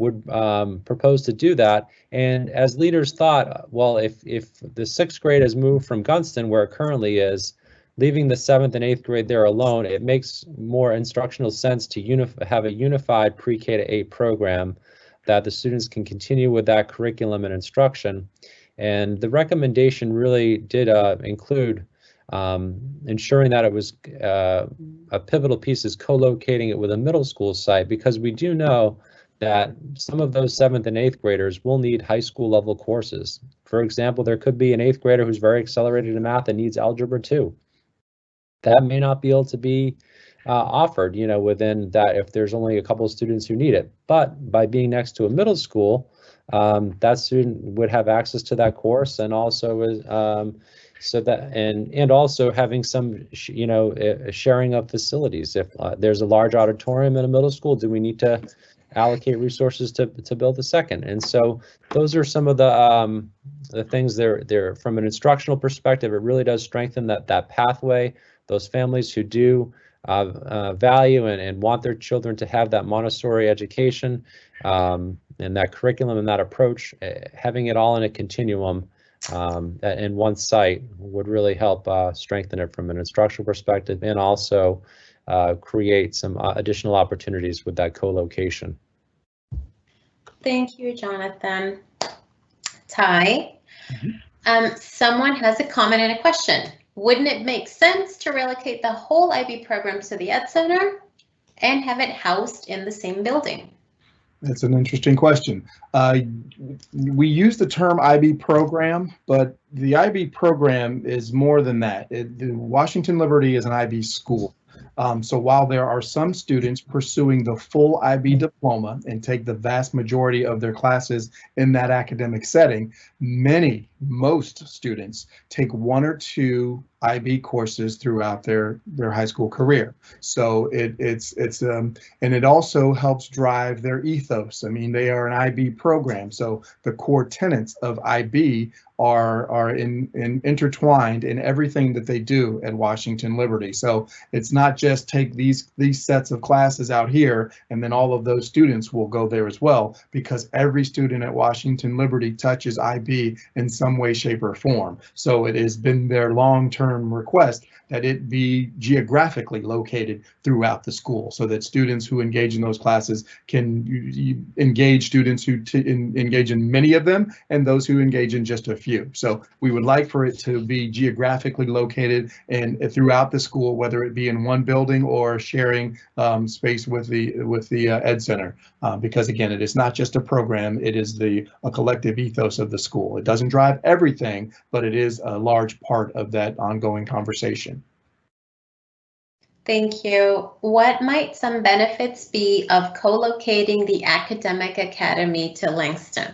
propose to do that. And as leaders thought, well, if the 6th grade has moved from Gunston, where it currently is, leaving the 7th and 8th grade there alone, it makes more instructional sense to have a unified pre-K to 8 program that the students can continue with that curriculum and instruction. And the recommendation really did include ensuring that it was a pivotal piece is co-locating it with a middle school site, because we do know that some of those 7th and 8th graders will need high school level courses. For example, there could be an 8th grader who's very accelerated in math and needs algebra 2. That may not be able to be offered, within that if there's only a couple of students who need it. But by being next to a middle school, that student would have access to that course, and also so that and also having some sharing of facilities. If there's a large auditorium in a middle school, do we need to allocate resources to build a second? And so those are some of the things there from an instructional perspective. It really does strengthen that pathway. Those families who do value and want their children to have that Montessori education and that curriculum and that approach, having it all in a continuum in one site would really help strengthen it from an instructional perspective, and also create some additional opportunities with that co-location. Thank you, Jonathan. Ty, someone has a comment and a question. Wouldn't it make sense to relocate the whole IB program to the Ed Center and have it housed in the same building? That's an interesting question. We use the term IB program, but the IB program is more than that. The Washington Liberty is an IB school. So while there are some students pursuing the full IB diploma and take the vast majority of their classes in that academic setting, most students take 1 or 2 IB courses throughout their high school career. So it's and it also helps drive their ethos. I mean, they are an IB program, so the core tenets of IB are intertwined in everything that they do at Washington Liberty. So it's not just take these sets of classes out here and then all of those students will go there as well, because every student at Washington Liberty touches IB in some way, shape, or form. So it has been their long-term request that it be geographically located throughout the school, so that students who engage in those classes can engage students who engage in many of them and those who engage in just a few. So we would like for it to be geographically located and throughout the school, whether it be in one building or sharing space with the Ed Center, because again, it is not just a program, it is a collective ethos of the school. It doesn't drive everything, but it is a large part of that ongoing conversation. Thank you. What might some benefits be of co-locating the Academic Academy to Langston?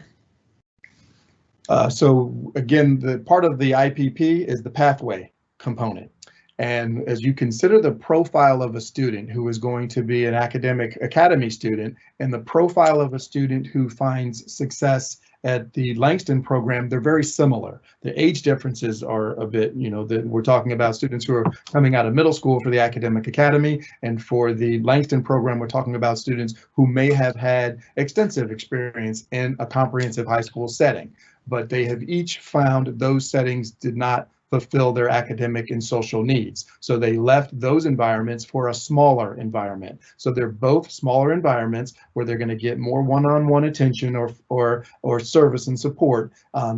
So again, the part of the IPP is the pathway component. And as you consider the profile of a student who is going to be an academic academy student and the profile of a student who finds success at the Langston program, they're very similar. The age differences are a bit, that we're talking about students who are coming out of middle school for the academic academy, and for the Langston program, we're talking about students who may have had extensive experience in a comprehensive high school setting, but they have each found those settings did not fulfill their academic and social needs. So they left those environments for a smaller environment. So they're both smaller environments where they're going to get more one-on-one attention or service and support.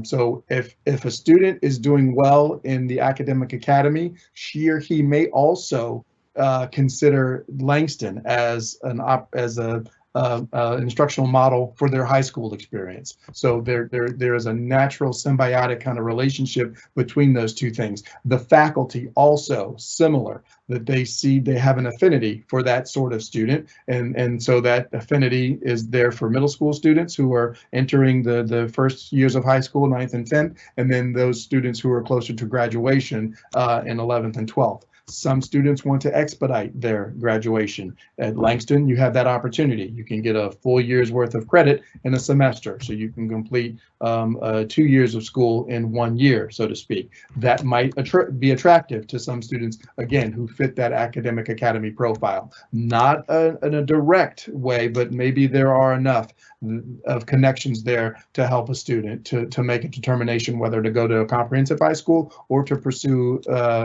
So if a student is doing well in the academic academy, she or he may also consider Langston as an instructional model for their high school experience. So there is a natural symbiotic kind of relationship between those two things. The faculty also similar, that they have an affinity for that sort of student, and so that affinity is there for middle school students who are entering the first years of high school, 9th and 10th, and then those students who are closer to graduation in 11th and 12th. Some students want to expedite their graduation. At Langston, you have that opportunity. You can get a full year's worth of credit in a semester, so you can complete 2 years of school in 1 year, so to speak. That might be attractive to some students, again, who fit that academic academy profile. Not in a direct way, but maybe there are enough of connections there to help a student to make a determination whether to go to a comprehensive high school or to pursue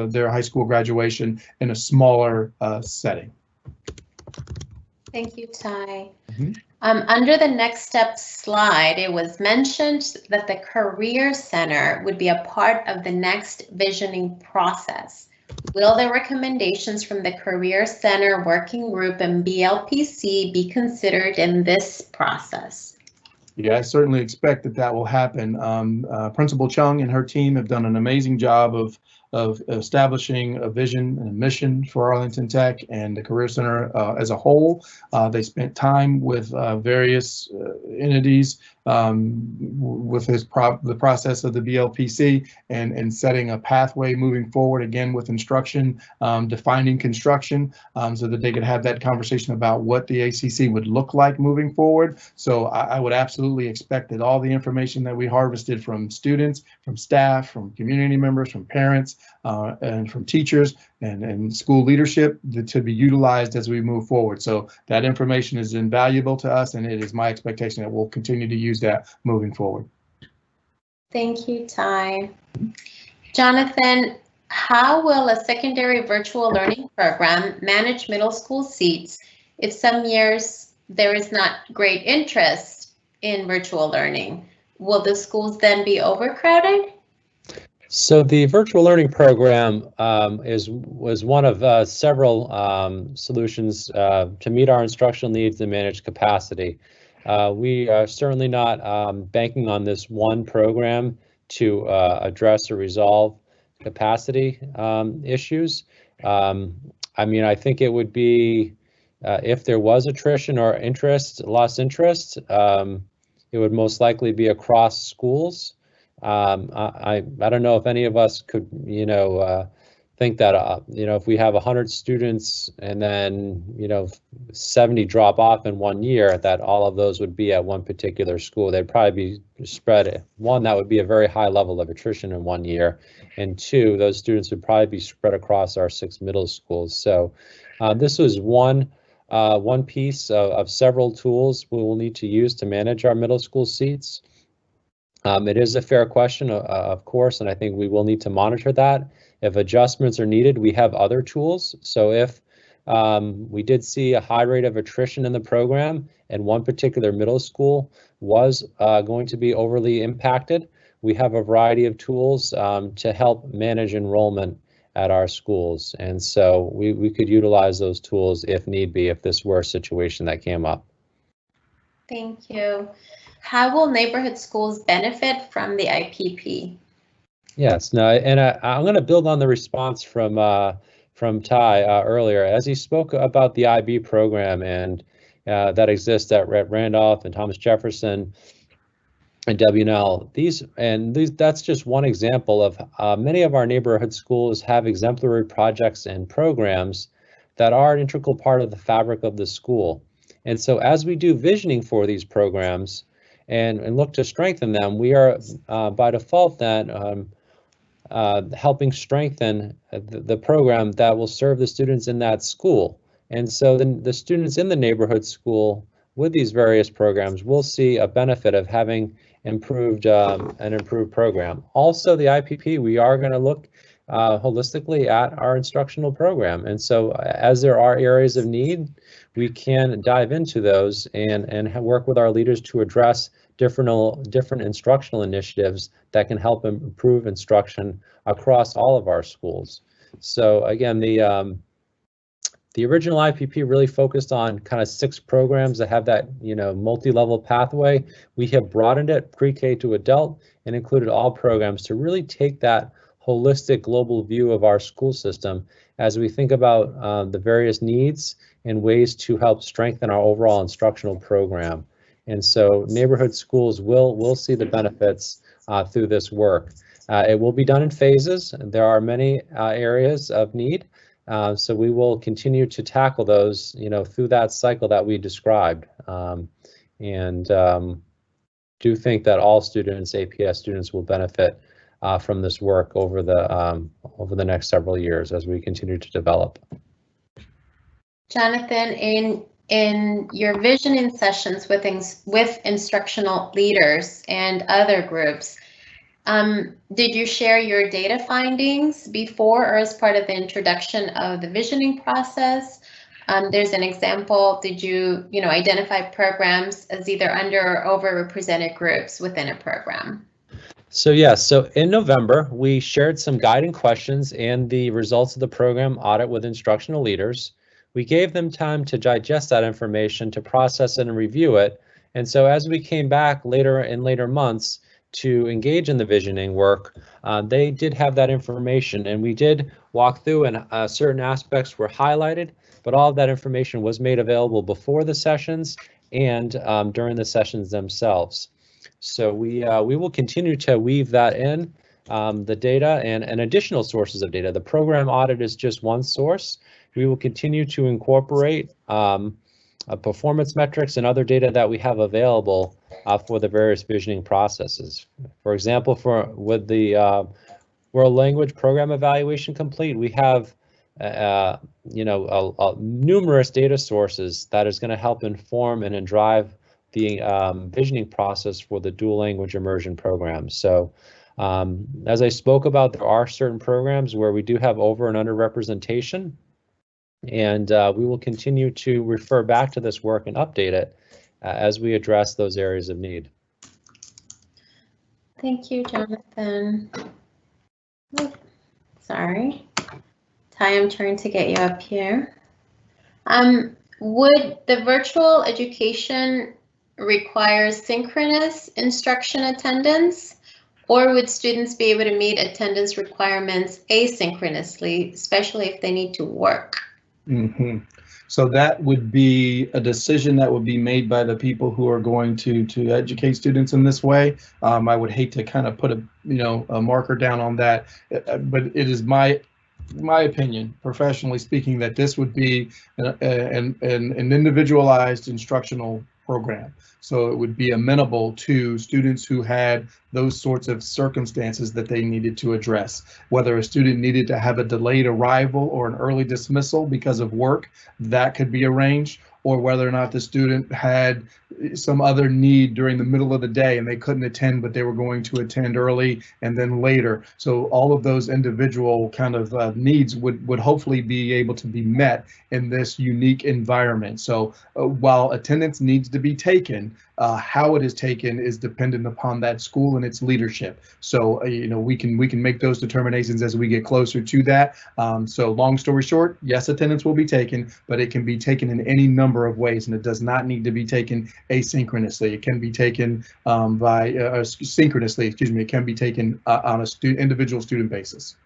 their high school graduation in a smaller setting. Thank you, Ty. Under the next step slide, it was mentioned that the Career Center would be a part of the next visioning process. Will the recommendations from the Career Center Working Group and BLPC be considered in this process? Yeah, I certainly expect that will happen. Principal Chung and her team have done an amazing job of establishing a vision and a mission for Arlington Tech and the Career Center as a whole. They spent time with various entities with the process of the BLPC and setting a pathway moving forward, again with instruction, defining construction, so that they could have that conversation about what the ACC would look like moving forward. So I would absolutely expect that all the information that we harvested from students, from staff, from community members, from parents, and from teachers and school leadership to be utilized as we move forward. So that information is invaluable to us, and it is my expectation that we'll continue to use that moving forward. Thank you, Ty. Jonathan, how will a secondary virtual learning program manage middle school seats if some years there is not great interest in virtual learning? Will the schools then be overcrowded? So the virtual learning program was one of several solutions to meet our instructional needs and manage capacity. We are certainly not banking on this one program to address or resolve capacity issues. I mean, I think it would be if there was attrition or lost interest, it would most likely be across schools. I don't know if any of us could, think that, if we have 100 students and then, 70 drop off in 1 year, that all of those would be at one particular school. They'd probably be spread. One, that would be a very high level of attrition in 1 year. And two, those students would probably be spread across our 6 middle schools. So this was one piece of several tools we will need to use to manage our middle school seats. It is a fair question, of course, and I think we will need to monitor that. If adjustments are needed, we have other tools. So if we did see a high rate of attrition in the program and one particular middle school was going to be overly impacted, we have a variety of tools to help manage enrollment at our schools. And so we could utilize those tools if need be, if this were a situation that came up. Thank you. How will neighborhood schools benefit from the IPP? Yes, no, and I'm going to build on the response from Ty earlier, as he spoke about the IB program and that exists at Randolph and Thomas Jefferson and W&L. That's just one example of many of our neighborhood schools have exemplary projects and programs that are an integral part of the fabric of the school. And so as we do visioning for these programs and look to strengthen them, we are by default then helping strengthen the program that will serve the students in that school. And so then the students in the neighborhood school with these various programs will see a benefit of having an improved program. Also, the IPP, we are going to look holistically at our instructional program. And so as there are areas of need, we can dive into those and work with our leaders to address different instructional initiatives that can help improve instruction across all of our schools. So again, the original IPP really focused on kind of 6 programs that have that multi-level pathway. We have broadened it pre-K to adult and included all programs to really take that holistic global view of our school system as we think about the various needs and ways to help strengthen our overall instructional program. And so neighborhood schools will see the benefits through this work. It will be done in phases. There are many areas of need, So we will continue to tackle those, through that cycle that we described. Do think that all students, APS students, will benefit from this work over the next several years as we continue to develop. Jonathan, in your visioning sessions with instructional leaders and other groups, did you share your data findings before or as part of the introduction of the visioning process? There's an example. Did you, identify programs as either under or overrepresented groups within a program? So yes, so in November, we shared some guiding questions and the results of the program audit with instructional leaders. We gave them time to digest that information, to process it and review it. And so as we came back later months to engage in the visioning work, they did have that information, and we did walk through, and certain aspects were highlighted, but all of that information was made available before the sessions and during the sessions themselves. So we will continue to weave that in, the data and additional sources of data. The program audit is just one source. We will continue to incorporate performance metrics and other data that we have available for the various visioning processes. For example, with the World Language Program Evaluation Complete, we have numerous data sources that is going to help inform and drive the visioning process for the dual language immersion program. So as I spoke about, there are certain programs where we do have over and under representation, and we will continue to refer back to this work and update it as we address those areas of need. Thank you, Jonathan. Oh, sorry. Ty, I'm trying to get you up here. Would the virtual education require synchronous instruction attendance, or would students be able to meet attendance requirements asynchronously, especially if they need to work? Mm-hmm. So that would be a decision that would be made by the people who are going to educate students in this way. I would hate to kind of put a marker down on that, but it is my opinion, professionally speaking, that this would be an individualized instructional program. So it would be amenable to students who had those sorts of circumstances that they needed to address. Whether a student needed to have a delayed arrival or an early dismissal because of work, that could be arranged, or whether or not the student had some other need during the middle of the day and they couldn't attend, but they were going to attend early and then later. So all of those individual kind of needs would hopefully be able to be met in this unique environment. So while attendance needs to be taken, how it is taken is dependent upon that school and its leadership. So we can make those determinations as we get closer to that. So long story short, yes, attendance will be taken, but it can be taken in any number of ways, and it does not need to be taken asynchronously. It can be taken synchronously. Excuse me. It can be taken on a individual student basis.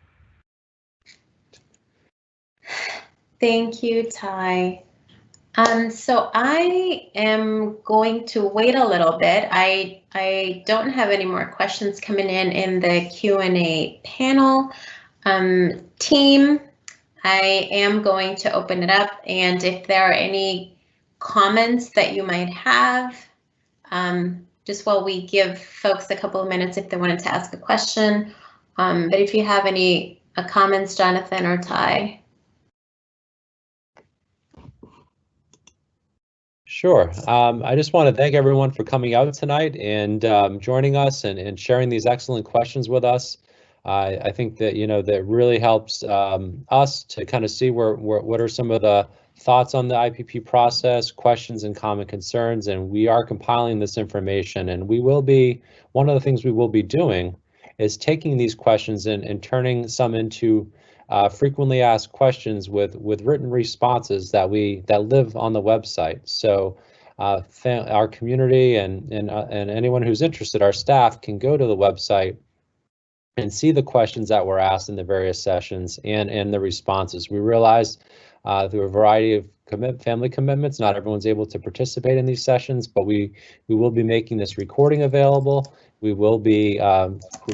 Thank you, Ty. So I am going to wait a little bit. I don't have any more questions coming in the Q&A panel. Team, I am going to open it up, and if there are any comments that you might have, just while we give folks a couple of minutes if they wanted to ask a question. But if you have any comments, Jonathan or Ty. Sure. I just want to thank everyone for coming out tonight and joining us and sharing these excellent questions with us. I think that that really helps us to kind of see what are some of the thoughts on the IPP process, questions and common concerns, and we are compiling this information. And we will be, one of the things we will be doing is taking these questions and turning some into frequently asked questions with written responses that live on the website. So our community and anyone who's interested, our staff, can go to the website and see the questions that were asked in the various sessions and the responses. We realize through a variety of family commitments, not everyone's able to participate in these sessions, but we will be making this recording available. We will be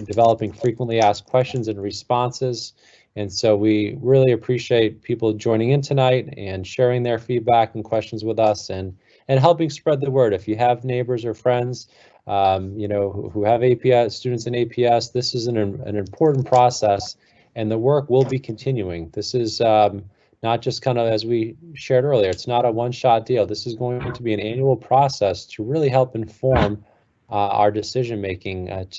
developing frequently asked questions and responses, And so we really appreciate people joining in tonight and sharing their feedback and questions with us, and helping spread the word. If you have neighbors or friends, you know, who have APS, students in APS, this is an important process, and the work will be continuing. This is not just kind of, as we shared earlier, it's not a one-shot deal. This is going to be an annual process to really help inform our decision making. As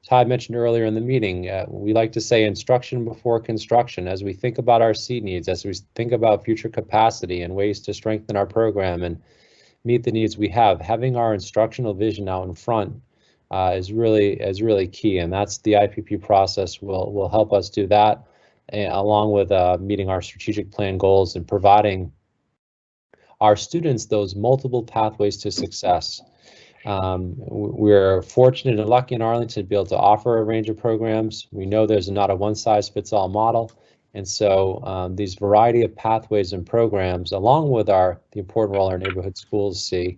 Todd mentioned earlier in the meeting, we like to say instruction before construction. As we think about our seat needs, as we think about future capacity and ways to strengthen our program and meet the needs we have, having our instructional vision out in front is really key, and that's the IPP process will help us do that, along with meeting our strategic plan goals and providing our students those multiple pathways to success. We're fortunate and lucky in Arlington to be able to offer a range of programs. We know there's not a one-size-fits-all model, and so these variety of pathways and programs, along with the important role our neighborhood schools see,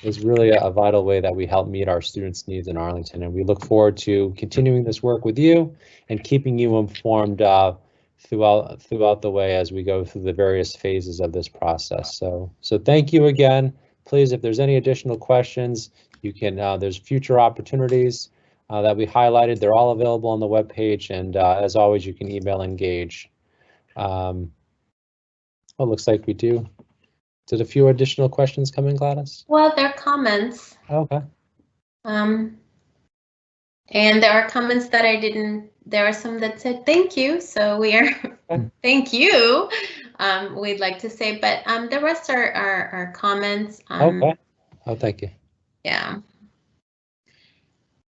is really a vital way that we help meet our students' needs in Arlington. And we look forward to continuing this work with you and keeping you informed throughout the way as we go through the various phases of this process. So thank you again. Please, if there's any additional questions, you can, there's future opportunities that we highlighted. They're all available on the webpage, and as always, you can email Engage. It looks like we do. Did a few additional questions come in, Gladys? Well, there are comments. Okay. And there are comments that I didn't, there are some that said thank you, so we are, thank you, we'd like to say, but the rest are comments. Okay. Oh, thank you. Yeah.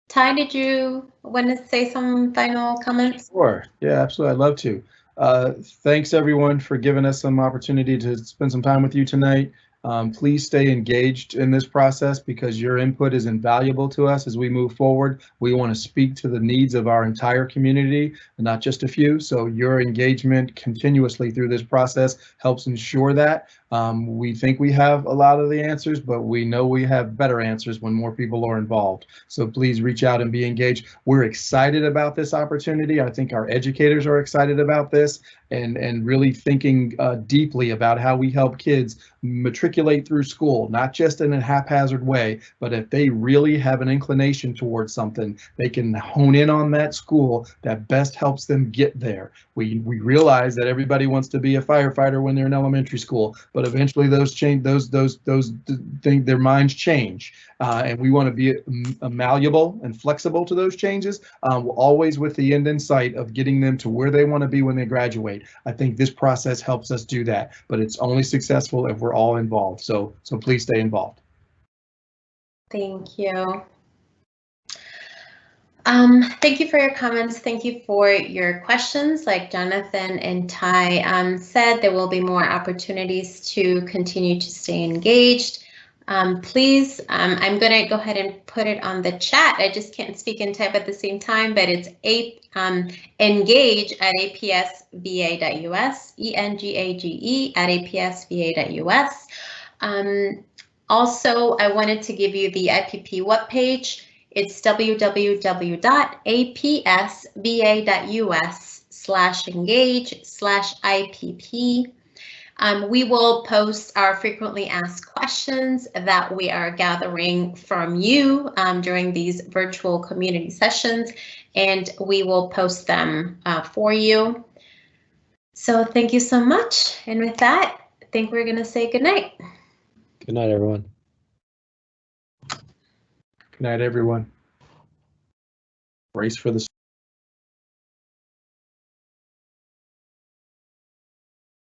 Ty, did you want to say some final comments? Sure. Yeah, absolutely. I'd love to. Thanks everyone for giving us some opportunity to spend some time with you tonight. Please stay engaged in this process because your input is invaluable to us as we move forward. We want to speak to the needs of our entire community, not just a few. So your engagement continuously through this process helps ensure that. We think we have a lot of the answers, but we know we have better answers when more people are involved. So please reach out and be engaged. We're excited about this opportunity. I think our educators are excited about this, and really thinking deeply about how we help kids matriculate through school, not just in a haphazard way, but if they really have an inclination towards something, they can hone in on that school that best helps them get there. We realize that everybody wants to be a firefighter when they're in elementary school, but eventually those change, their minds change, and we want to be malleable and flexible to those changes, always with the end in sight of getting them to where they want to be when they graduate. I think this process helps us do that, but it's only successful if we're all involved. So please stay involved. Thank you. Thank you for your comments. Thank you for your questions. Like Jonathan and Ty said, there will be more opportunities to continue to stay engaged. Please, I'm going to go ahead and put it on the chat. I just can't speak and type at the same time, but it's engage at apsva.us, engage at apsva.us. Also, I wanted to give you the IPP webpage. It's www.apsva.us/engage/IPP. We will post our frequently asked questions that we are gathering from you during these virtual community sessions, and we will post them for you. So thank you so much. And with that, I think we're going to say good night. Good night, everyone. Good night, everyone. Brace for the